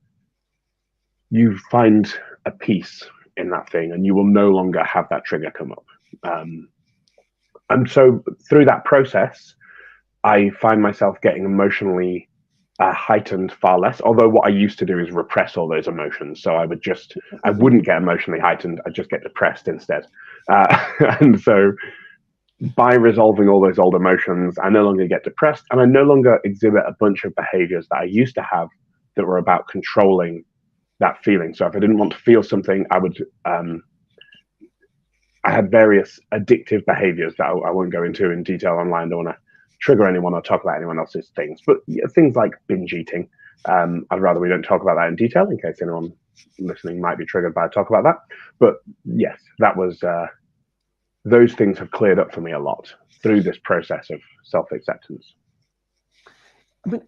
you find a peace in that thing, and you will no longer have that trigger come up. And so through that process, I find myself getting emotionally heightened far less. Although what I used to do is repress all those emotions. So I wouldn't get emotionally heightened. I'd just get depressed instead. And so by resolving all those old emotions, I no longer get depressed, and I no longer exhibit a bunch of behaviors that I used to have that were about controlling that feeling. So if I didn't want to feel something, I had various addictive behaviors that I won't go into in detail online. I don't want to trigger anyone or talk about anyone else's things, but things like binge eating. I'd rather we don't talk about that in detail in case anyone listening might be triggered by talk about that. But yes, that was those things have cleared up for me a lot through this process of self-acceptance. I mean,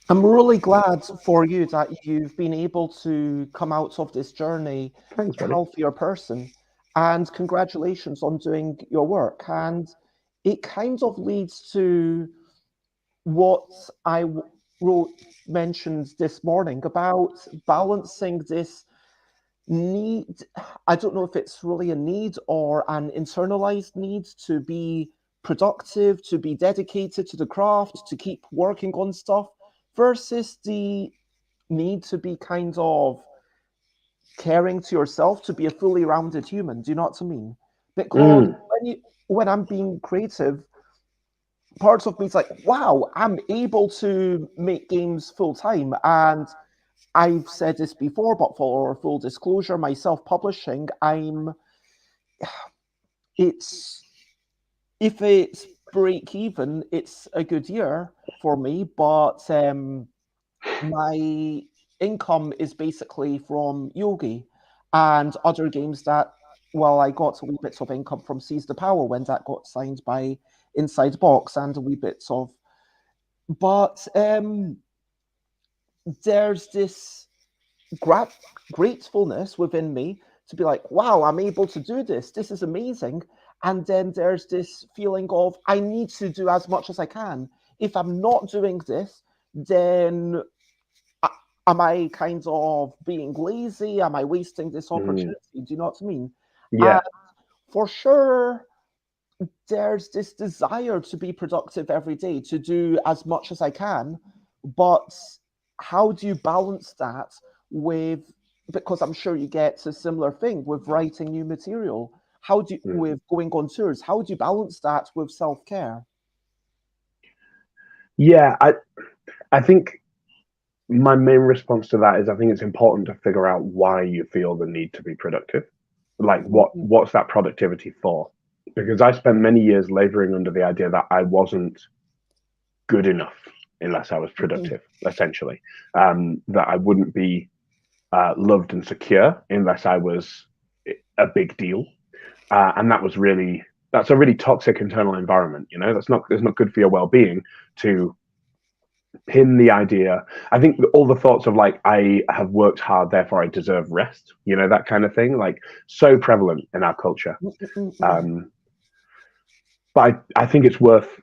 I'm really glad for you that you've been able to come out of this journey Thanks, a buddy. healthier person, and congratulations on doing your work. And it kind of leads to what I mentioned this morning about balancing this need. I don't know if it's really a need or an internalized need to be productive, to be dedicated to the craft, to keep working on stuff, versus the need to be kind of caring to yourself, to be a fully rounded human. Do you know what I mean? Because when I'm being creative, parts of me is like, wow, I'm able to make games full time. And I've said this before, but for full disclosure, my self-publishing, it's if it's break even, it's a good year for me, but my income is basically from Yogi and other games that, well, I got a wee bits of income from Seize the Power when that got signed by Inside Box, and a wee bits of, but there's this gratefulness within me to be like, wow, I'm able to do this. This is amazing. And then there's this feeling of, I need to do as much as I can. If I'm not doing this, then am I kind of being lazy? Am I wasting this opportunity? Do you know what I mean? Yeah. For sure, there's this desire to be productive every day, to do as much as I can. But how do you balance that with, because I'm sure you get a similar thing with writing new material. how do you, with going on tours, how do you balance that with self-care? Yeah, I think my main response to that is I think it's important to figure out why you feel the need to be productive. Like what's that productivity for? Because I spent many years laboring under the idea that I wasn't good enough unless I was productive, essentially. That I wouldn't be loved and secure unless I was a big deal. And that's a really toxic internal environment. You know, it's not good for your well-being to pin the idea. I think all the thoughts of like, I have worked hard, therefore I deserve rest, you know, that kind of thing, like so prevalent in our culture. But I think it's worth,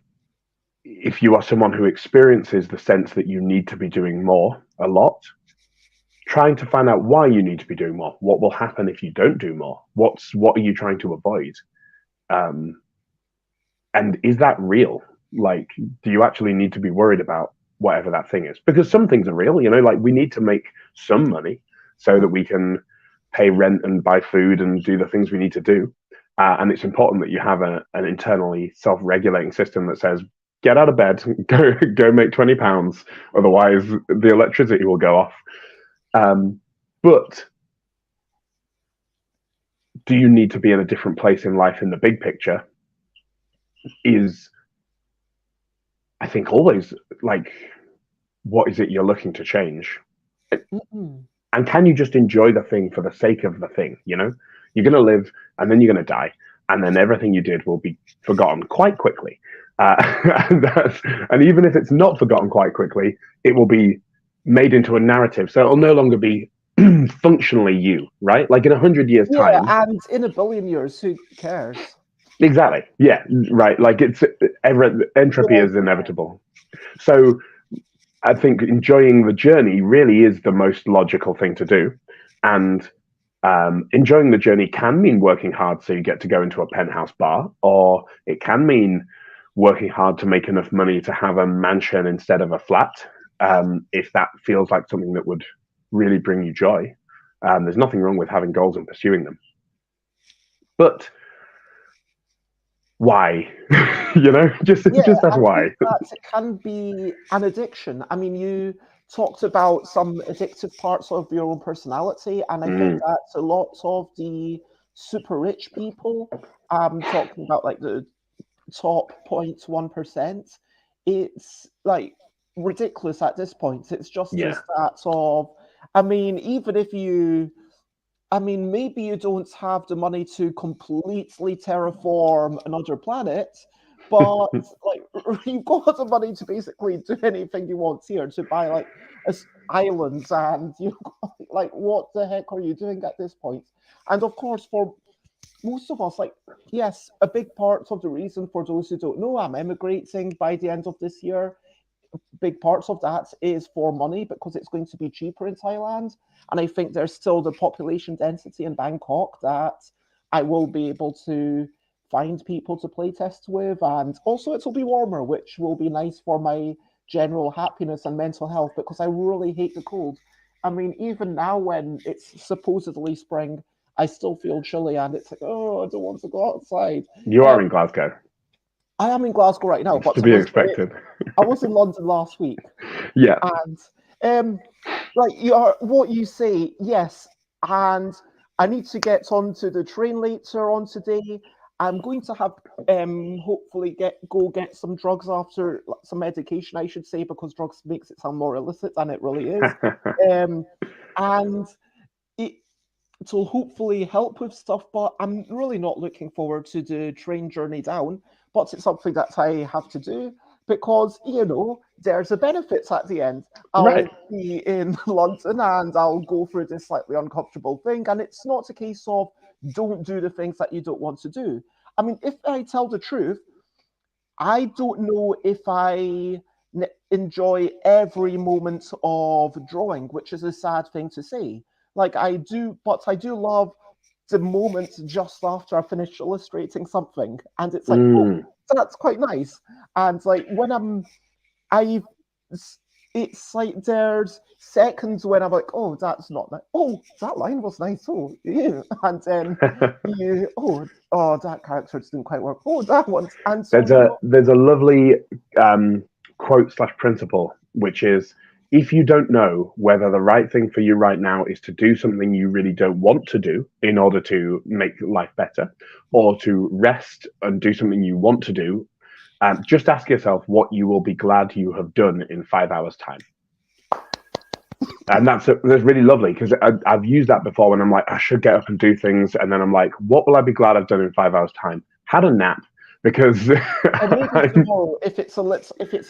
if you are someone who experiences the sense that you need to be doing more a lot, trying to find out why you need to be doing more. What will happen if you don't do more? What are you trying to avoid? And is that real? Like, do you actually need to be worried about whatever that thing is? Because some things are real, you know, like we need to make some money so that we can pay rent and buy food and do the things we need to do. And it's important that you have an internally self-regulating system that says, get out of bed, go make £20, otherwise the electricity will go off. But do you need to be in a different place in life in the big picture? Is, I think, always like, what is it you're looking to change? And can you just enjoy the thing for the sake of the thing? You know, you're going to live and then you're going to die. And then everything you did will be forgotten quite quickly. And even if it's not forgotten quite quickly, it will be made into a narrative. So it'll no longer be functionally you, right? Like in 100 years' time. Yeah, and in a billion years, who cares? Exactly. Yeah, right. Like entropy is inevitable. So I think enjoying the journey really is the most logical thing to do. And enjoying the journey can mean working hard so you get to go into a penthouse bar, or it can mean working hard to make enough money to have a mansion instead of a flat, if that feels like something that would really bring you joy. There's nothing wrong with having goals and pursuing them. But why? You know, just that's why. That it can be an addiction. I mean, you talked about some addictive parts of your own personality, and I think that's a lot of the super rich people. Talking about like the top 0.1%. It's like ridiculous at this point. It's just a stat of, I mean, even if you, I mean, maybe you don't have the money to completely terraform another planet, but like you've got the money to basically do anything you want here, to buy like islands, and you like, what the heck are you doing at this point? And of course, for most of us, like, yes, a big part of the reason, for those who don't know, I'm emigrating by the end of this year. Big parts of that is for money, because it's going to be cheaper in Thailand. And I think there's still the population density in Bangkok that I will be able to find people to play test with. And also it'll be warmer, which will be nice for my general happiness and mental health, because I really hate the cold. I mean, even now when it's supposedly spring, I still feel chilly, and it's like, oh, I don't want to go outside. You are in Glasgow. I am in Glasgow right now, it's but to be expected. I was in London last week. Yeah. And like you are, what you say, yes. And I need to get onto the train later on today. I'm going to have hopefully go get some drugs after, some medication, I should say, because drugs makes it sound more illicit than it really is. And it'll hopefully help with stuff, but I'm really not looking forward to the train journey down. But it's something that I have to do, because, you know, there's a benefit at the end. I'll be in London and I'll go through this slightly uncomfortable thing. And it's not a case of don't do the things that you don't want to do. I mean, if I tell the truth, I don't know if I enjoy every moment of drawing, which is a sad thing to say. Like I do, but I do love the moment just after I finish illustrating something, and it's like, oh, that's quite nice. And like when I it's like there's seconds when I'm like, oh, that's not nice. Oh, that line was nice. Oh, yeah. And then that character just didn't quite work. Oh, that one. And so there's a lovely quote slash principle, which is, if you don't know whether the right thing for you right now is to do something you really don't want to do in order to make life better, or to rest and do something you want to do, just ask yourself what you will be glad you have done in 5 hours' time. And that's really lovely, because I've used that before when I'm like, I should get up and do things, and then I'm like, what will I be glad I've done in 5 hours' time? Had a nap, because and maybe tomorrow, if it's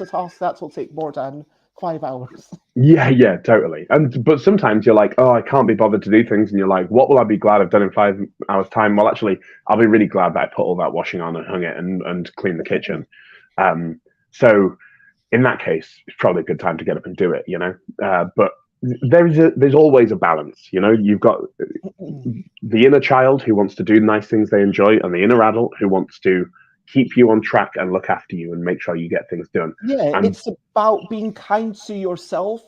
a task that will take more than 5 hours. Yeah, totally. But sometimes you're like, oh, I can't be bothered to do things, and you're like, what will I be glad I've done in 5 hours' time? Well, actually, I'll be really glad that I put all that washing on and hung it and cleaned the kitchen. So in that case, it's probably a good time to get up and do it, but there's always a balance, you've got the inner child who wants to do nice things they enjoy, and the inner adult who wants to keep you on track and look after you and make sure you get things done. Yeah, it's about being kind to yourself,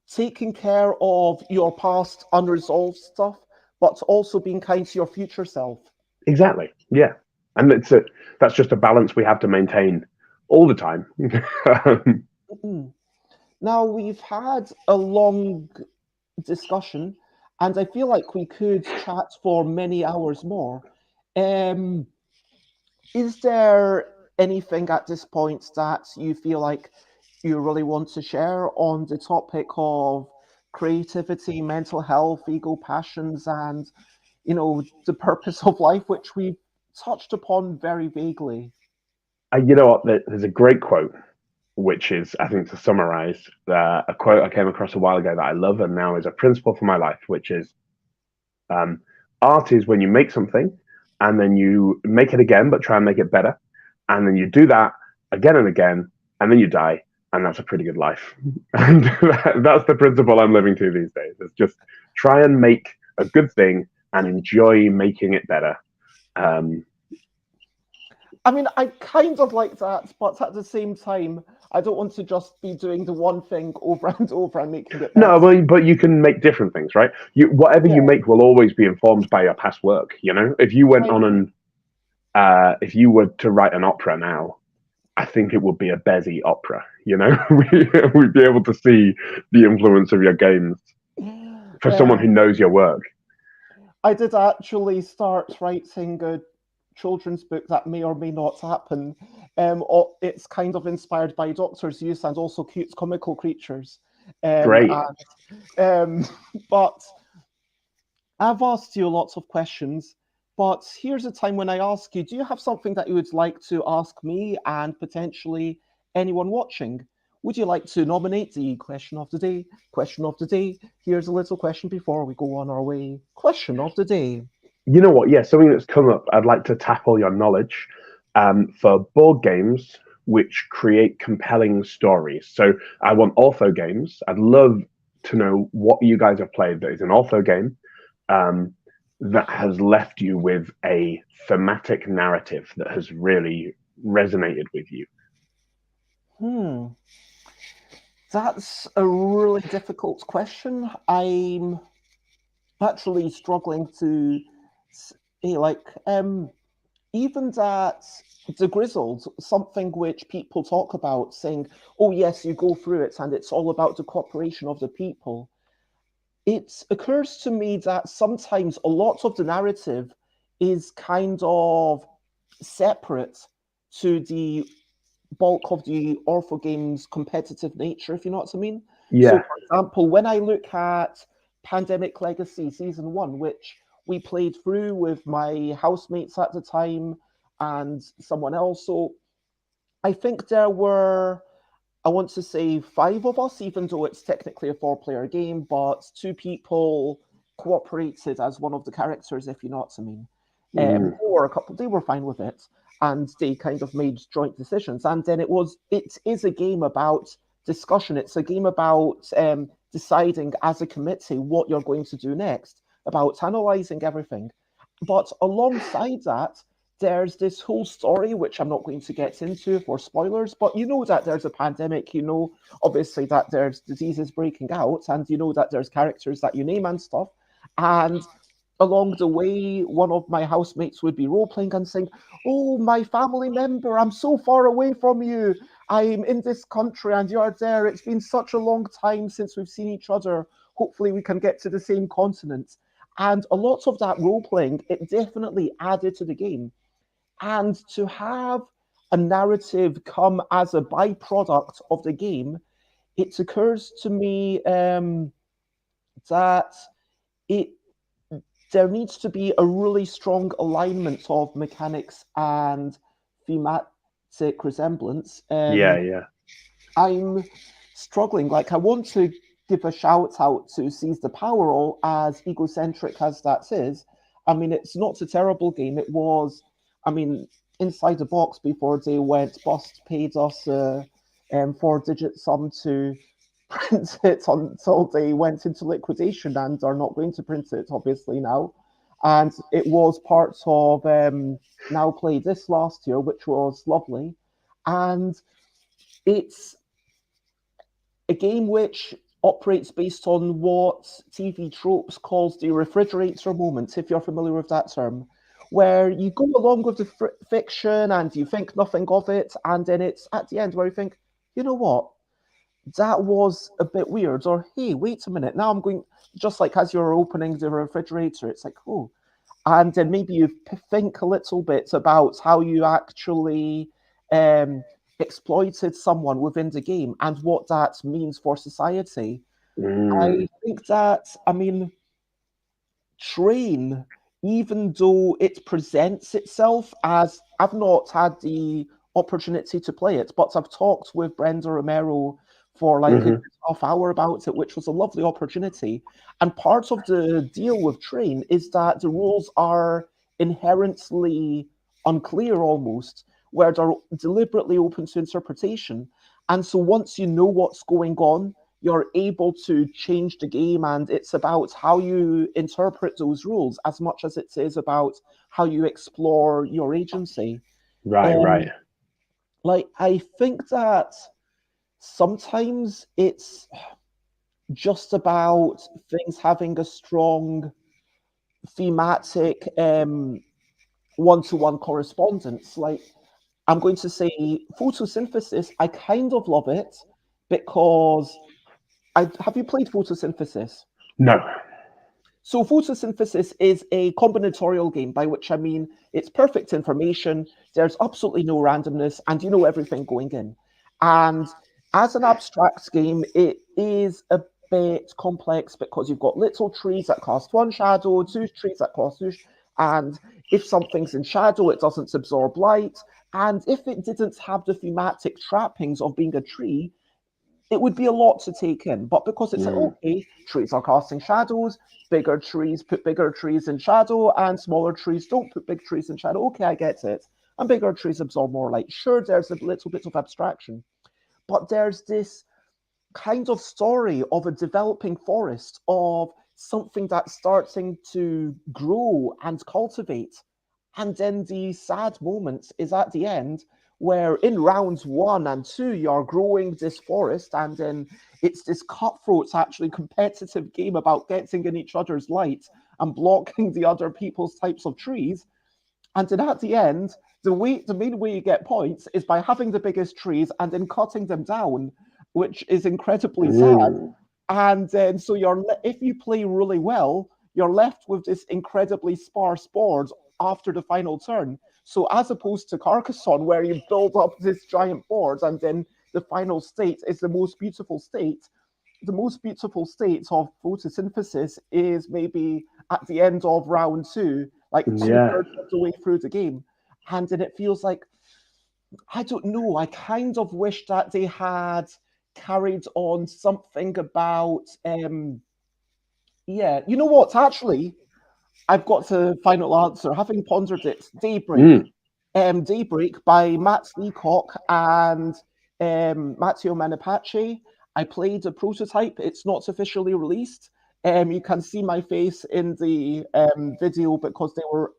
taking care of your past unresolved stuff, but also being kind to your future self. Exactly. Yeah. And that's just a balance we have to maintain all the time. Now, we've had a long discussion, and I feel like we could chat for many hours more. Is there anything at this point that you feel like you really want to share on the topic of creativity, mental health, ego, passions, and the purpose of life, which we've touched upon very vaguely? You know what? There's a great quote, which is, I think, to summarize, a quote I came across a while ago that I love and now is a principle for my life, which is, art is when you make something and then you make it again, but try and make it better. And then you do that again and again, and then you die. And that's a pretty good life. And that's the principle I'm living to these days. It's just try and make a good thing and enjoy making it better. I mean, I kind of like that, but at the same time, I don't want to just be doing the one thing over and over and making it better. No, but you can make different things, right? Whatever you make will always be informed by your past work. If you went on and if you were to write an opera now, I think it would be a Bezzy opera. We'd be able to see the influence of your games for someone who knows your work. I did actually start writing a children's book that may or may not happen. It's kind of inspired by Doctor Zeus and also cute comical creatures. Great. But I've asked you lots of questions, but here's a time when I ask you, do you have something that you would like to ask me and potentially anyone watching? Would you like to nominate the question of the day? Question of the day. Here's a little question before we go on our way. Question of the day. You know what? Yeah, something that's come up. I'd like to tackle your knowledge for board games which create compelling stories. So I want ortho games. I'd love to know what you guys have played that is an ortho game that has left you with a thematic narrative that has really resonated with you. That's a really difficult question. I'm actually struggling to even that the Grizzled, something which people talk about, saying, oh yes, you go through it and it's all about the cooperation of the people. It occurs to me that sometimes a lot of the narrative is kind of separate to the bulk of the Orpho game's competitive nature, if you know what I mean. Yeah. So, for example, when I look at Pandemic Legacy Season 1, which we played through with my housemates at the time and someone else, so I think there were, I want to say 5 of us, even though it's technically a 4-player game, but 2 people cooperated as one of the characters, if you know what I mean. They were fine with it, and they kind of made joint decisions. And then it is a game about discussion. It's a game about deciding as a committee what you're going to do next, about analyzing everything. But alongside that, there's this whole story, which I'm not going to get into for spoilers, but you know that there's a pandemic, you know, obviously that there's diseases breaking out, and you know that there's characters that you name and stuff. And along the way, one of my housemates would be role playing and saying, "Oh, my family member, I'm so far away from you. I'm in this country and you're there. It's been such a long time since we've seen each other. Hopefully, we can get to the same continent." And a lot of that role playing, it definitely added to the game. And to have a narrative come as a byproduct of the game, it occurs to me that it there needs to be a really strong alignment of mechanics and thematic resemblance. Yeah, yeah. I'm struggling. Like, I want to give a shout out to Seize the Power, all as egocentric as that is. I mean, it's not a terrible game. It was, I mean, inside the box before they went bust, paid us a 4-digit sum to print it until they went into liquidation and are not going to print it, obviously, now. And it was part of Now Play This last year, which was lovely. And it's a game which operates based on what TV tropes calls the refrigerator moment, if you're familiar with that term, where you go along with the fiction and you think nothing of it, and then it's at the end where you think, you know what, that was a bit weird, or hey, wait a minute, now I'm going, just like as you're opening the refrigerator, it's like, oh, and then maybe you think a little bit about how you actually um, exploited someone within the game and what that means for society. I Mm. think that, I mean, Train, even though it presents itself as, I've not had the opportunity to play it, but I've talked with Brenda Romero for like a Hmm. good half hour about it, which was a lovely opportunity. And part of the deal with Train is that the rules are inherently unclear almost, where they're deliberately open to interpretation. And so once you know what's going on, you're able to change the game, and it's about how you interpret those rules as much as it is about how you explore your agency. Right, right. um like, I think that sometimes it's just about things having a strong thematic one-to-one correspondence. Like, I'm going to say photosynthesis, I kind of love it because I have you played photosynthesis? No. So photosynthesis is a combinatorial game, by which I mean it's perfect information, there's absolutely no randomness, and you know everything going in. And as an abstract game, it is a bit complex because you've got little trees that cast one shadow, two trees that cast two, and if something's in shadow, it doesn't absorb light. And if it didn't have the thematic trappings of being a tree, it would be a lot to take in. But because it's like, Mm. okay, trees are casting shadows, bigger trees put bigger trees in shadow, and smaller trees don't put big trees in shadow. Okay, I get it. And bigger trees absorb more light. Sure, there's a little bit of abstraction, but there's this kind of story of a developing forest, of something that's starting to grow and cultivate. And then the sad moment is at the end, where in rounds 1 and 2, you're growing this forest, and then it's this cutthroat, actually competitive game about getting in each other's light and blocking the other people's types of trees. And then at the end, the main way you get points is by having the biggest trees and then cutting them down, which is incredibly sad. Mm. And then so if you play really well, you're left with this incredibly sparse board after the final turn. So as opposed to Carcassonne, where you build up this giant board and then the final state is the most beautiful state, the most beautiful state of photosynthesis is maybe at the end of round 2, like two Yeah. thirds of the way through the game. And then it feels like, I don't know, I kind of wish that they had carried on something about, yeah, you know what, actually, I've got a final answer. Having pondered it, Daybreak. Mm. Daybreak by Matt Leacock and Matteo Menepace. I played a prototype. It's not officially released. You can see my face in the video because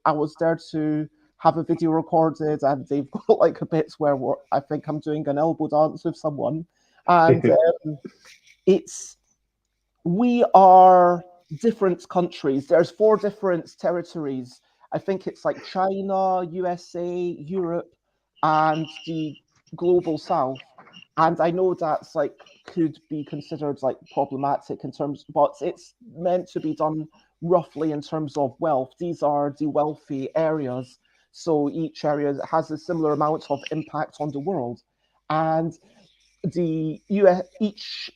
I was there to have a video recorded, and they've got like a bit where I think I'm doing an elbow dance with someone, and it's we are different countries. There's four different territories. I think it's like China, USA, Europe, and the global south. And I know that's like could be considered like problematic in terms, but it's meant to be done roughly in terms of wealth. These are the wealthy areas. So each area has a similar amount of impact on the world. And the US, each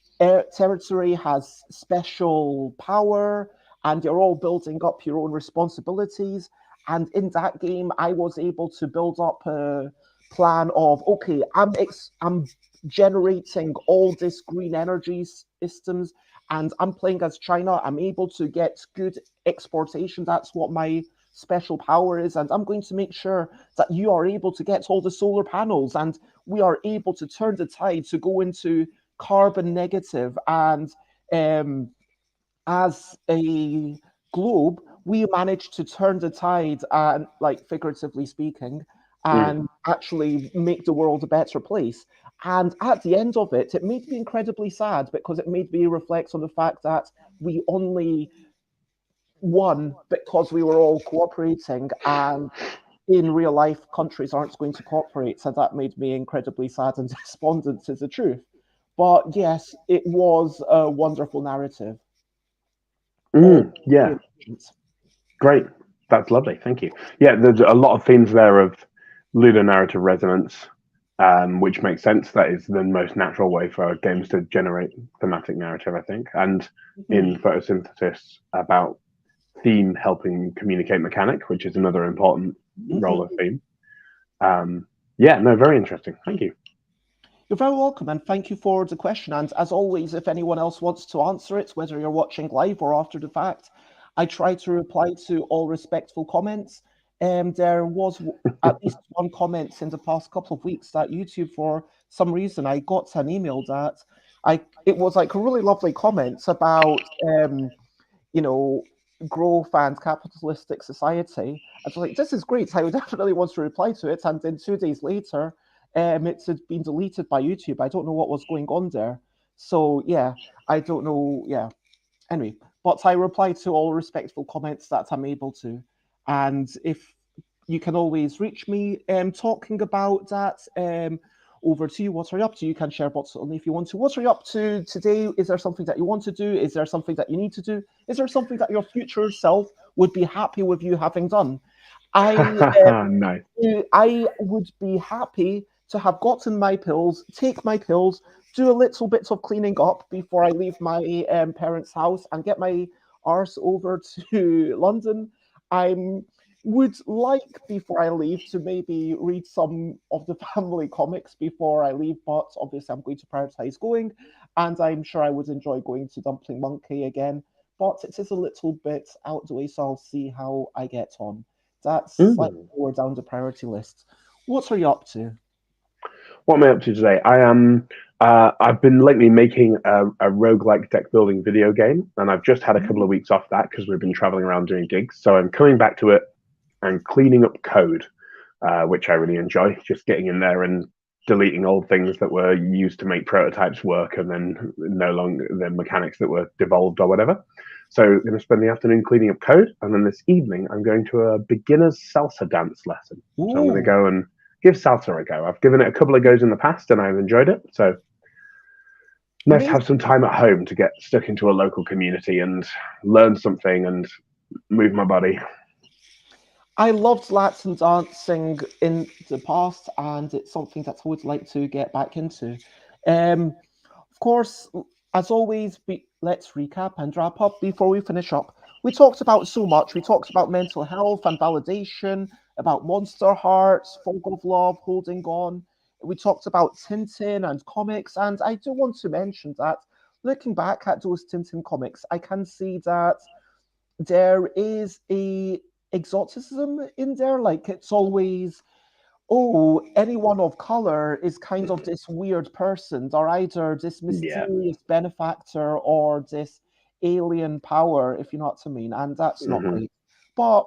territory has special power, and you're all building up your own responsibilities. And in that game, I was able to build up a plan of okay, I'm generating all this green energy systems, and I'm playing as China. I'm able to get good exportation. That's what my special power is, and I'm going to make sure that you are able to get all the solar panels, and we are able to turn the tide to go into carbon negative. And um, as a globe, we managed to turn the tide, and like figuratively speaking, Mm. and actually make the world a better place. And at the end of it, it made me incredibly sad because it made me reflect on the fact that we only won because we were all cooperating, and in real life, countries aren't going to cooperate. So that made me incredibly sad and despondent, is the truth. But yes, it was a wonderful narrative. All Yeah, great. That's lovely. Thank you. Yeah, there's a lot of themes there of lunar narrative resonance, which makes sense. That is the most natural way for games to generate thematic narrative, I think. And in photosynthesis, about theme helping communicate mechanic, which is another important role of theme. Yeah, no, very interesting. Thank you. You're very welcome, and thank you for the question. And as always, if anyone else wants to answer it, whether you're watching live or after the fact, I try to reply to all respectful comments. There was at least one comment in the past couple of weeks that YouTube, for some reason, I got an email that it was like a really lovely comment about you know, growth and capitalistic society. I was like, this is great. I would definitely want to reply to it. And then 2 days later, it had been deleted by YouTube. I don't know what was going on there. So yeah, I don't know. Yeah. Anyway, but I reply to all respectful comments that I'm able to. And if you can always reach me talking about that. Over to you. What are you up to? You can share what's only if you want to. What are you up to today? Is there something that you want to do? Is there something that you need to do? Is there something that your future self would be happy with you having done? I Nice. I would be happy to have gotten my pills, take my pills, do a little bit of cleaning up before I leave my parents' house and get my arse over to London. I would like before I leave to maybe read some of the family comics before I leave, but obviously I'm going to prioritize going, and I'm sure I would enjoy going to Dumpling Monkey again. But it is a little bit out the way, so I'll see how I get on. That's slightly Mm. lower down the priority list. What are you up to? What am I up to today? I am. I've been lately making a roguelike deck building video game, and I've just had a couple of weeks off that because we've been traveling around doing gigs. So I'm coming back to it and cleaning up code, which I really enjoy. Just getting in there and deleting old things that were used to make prototypes work, and then no longer the mechanics that were devolved or whatever. So I'm going to spend the afternoon cleaning up code, and then this evening I'm going to a beginner's salsa dance lesson. So I'm going to Ooh, go and give salsa a go. I've given it a couple of goes in the past, and I've enjoyed it. So nice to amazing. have some time at home to get stuck into a local community and learn something and move my body. I loved Latin dancing in the past, and it's something that I would like to get back into. Of course, as always, let's recap and wrap up before we finish up. We talked about so much. We talked about mental health and validation, about Monster Hearts, Fog of Love, Holding On. We talked about Tintin and comics, and I do want to mention that looking back at those Tintin comics, I can see that there is a exoticism in there. Like it's always, oh, anyone of color is kind of this weird person. They're either this Yeah. mysterious benefactor or this alien power, if you know what I mean. And that's not Hmm. great. But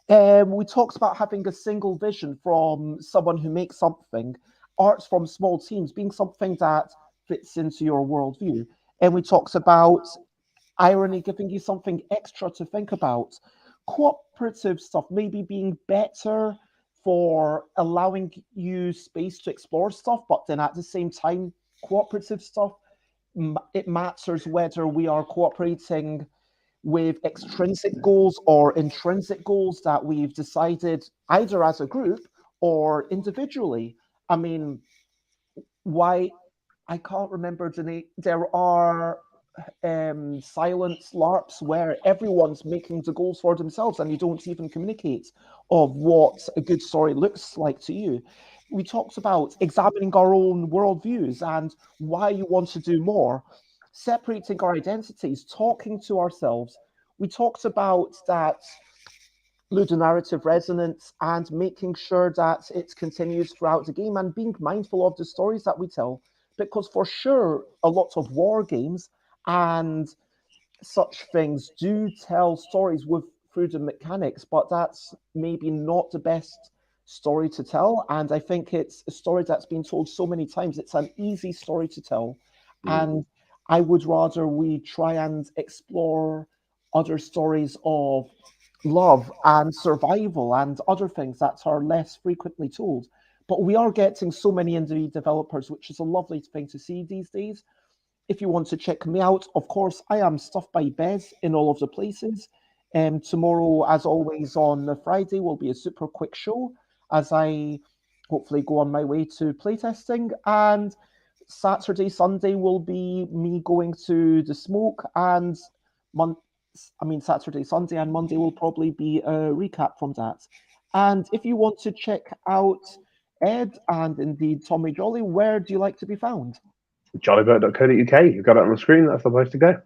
We talked about having a single vision from someone who makes something, arts from small teams being something that fits into your worldview. And we talked about irony giving you something extra to think about. Cooperative stuff maybe being better for allowing you space to explore stuff, but then at the same time, cooperative stuff, it matters whether we are cooperating with extrinsic goals or intrinsic goals that we've decided either as a group or individually. I mean, why I can't remember the name. There are silent LARPs where everyone's making the goals for themselves and you don't even communicate of what a good story looks like to you. We talked about examining our own worldviews and why you want to do more, separating our identities, talking to ourselves. We talked about that ludonarrative resonance and making sure that it continues throughout the game and being mindful of the stories that we tell. Because for sure, a lot of war games and such things do tell stories with through the mechanics, but that's maybe not the best story to tell. And I think it's a story that's been told so many times. It's an easy story to tell. And I would rather we try and explore other stories of love and survival and other things that are less frequently told. But we are getting so many indie developers, which is a lovely thing to see these days. If you want to check me out, of course, I am Stuff by Bez in all of the places. Tomorrow, as always, on a Friday, will be a super quick show as I hopefully go on my way to playtesting. And Saturday, Sunday will be me going to the smoke, and Saturday, Sunday, and Monday will probably be a recap from that. And if you want to check out Ed and indeed Tommy Jolly, where do you like to be found? Jollybird.co.uk. You've got it on the screen. That's the place to go.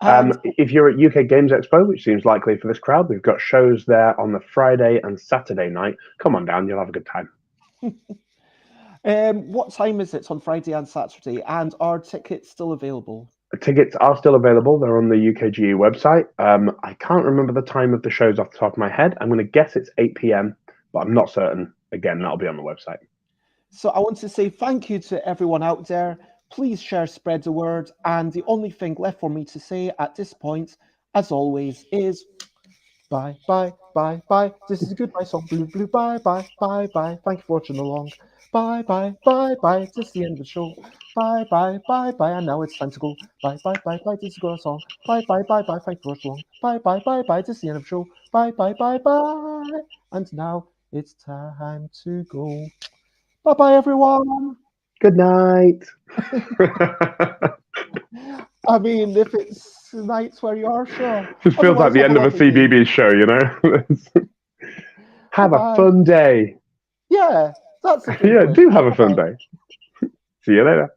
And If you're at UK Games Expo, which seems likely for this crowd, we've got shows there on the Friday and Saturday night. Come on down. You'll have a good time. what time is it on Friday and Saturday? And are tickets still available? Tickets are still available. They're on the UKGE website. I can't remember the time of the shows off the top of my head. I'm going to guess it's 8 p.m., but I'm not certain. Again, that'll be on the website. So I want to say thank you to everyone out there. Please share, spread the word. And the only thing left for me to say at this point, as always, is bye, bye, bye, bye. This is a goodbye song. Blue, blue, bye, bye, bye, bye. Thank you for watching along. Bye, bye, bye, bye. This is the end of the show. Bye, bye, bye, bye. And now it's time to go. Bye, bye, bye, bye. This is a good song. Bye, bye, bye, bye. Thank you for watching along. Bye, bye, bye, bye. This is the end of the show. Bye, bye, bye, bye. And now it's time to go. Bye-bye, everyone. Good night. I mean, if it's nights where you are, sure. Just feels like the end of a CBBS show, you know? Have a fun day. Yeah, that's a yeah, do have a fun day. See you later.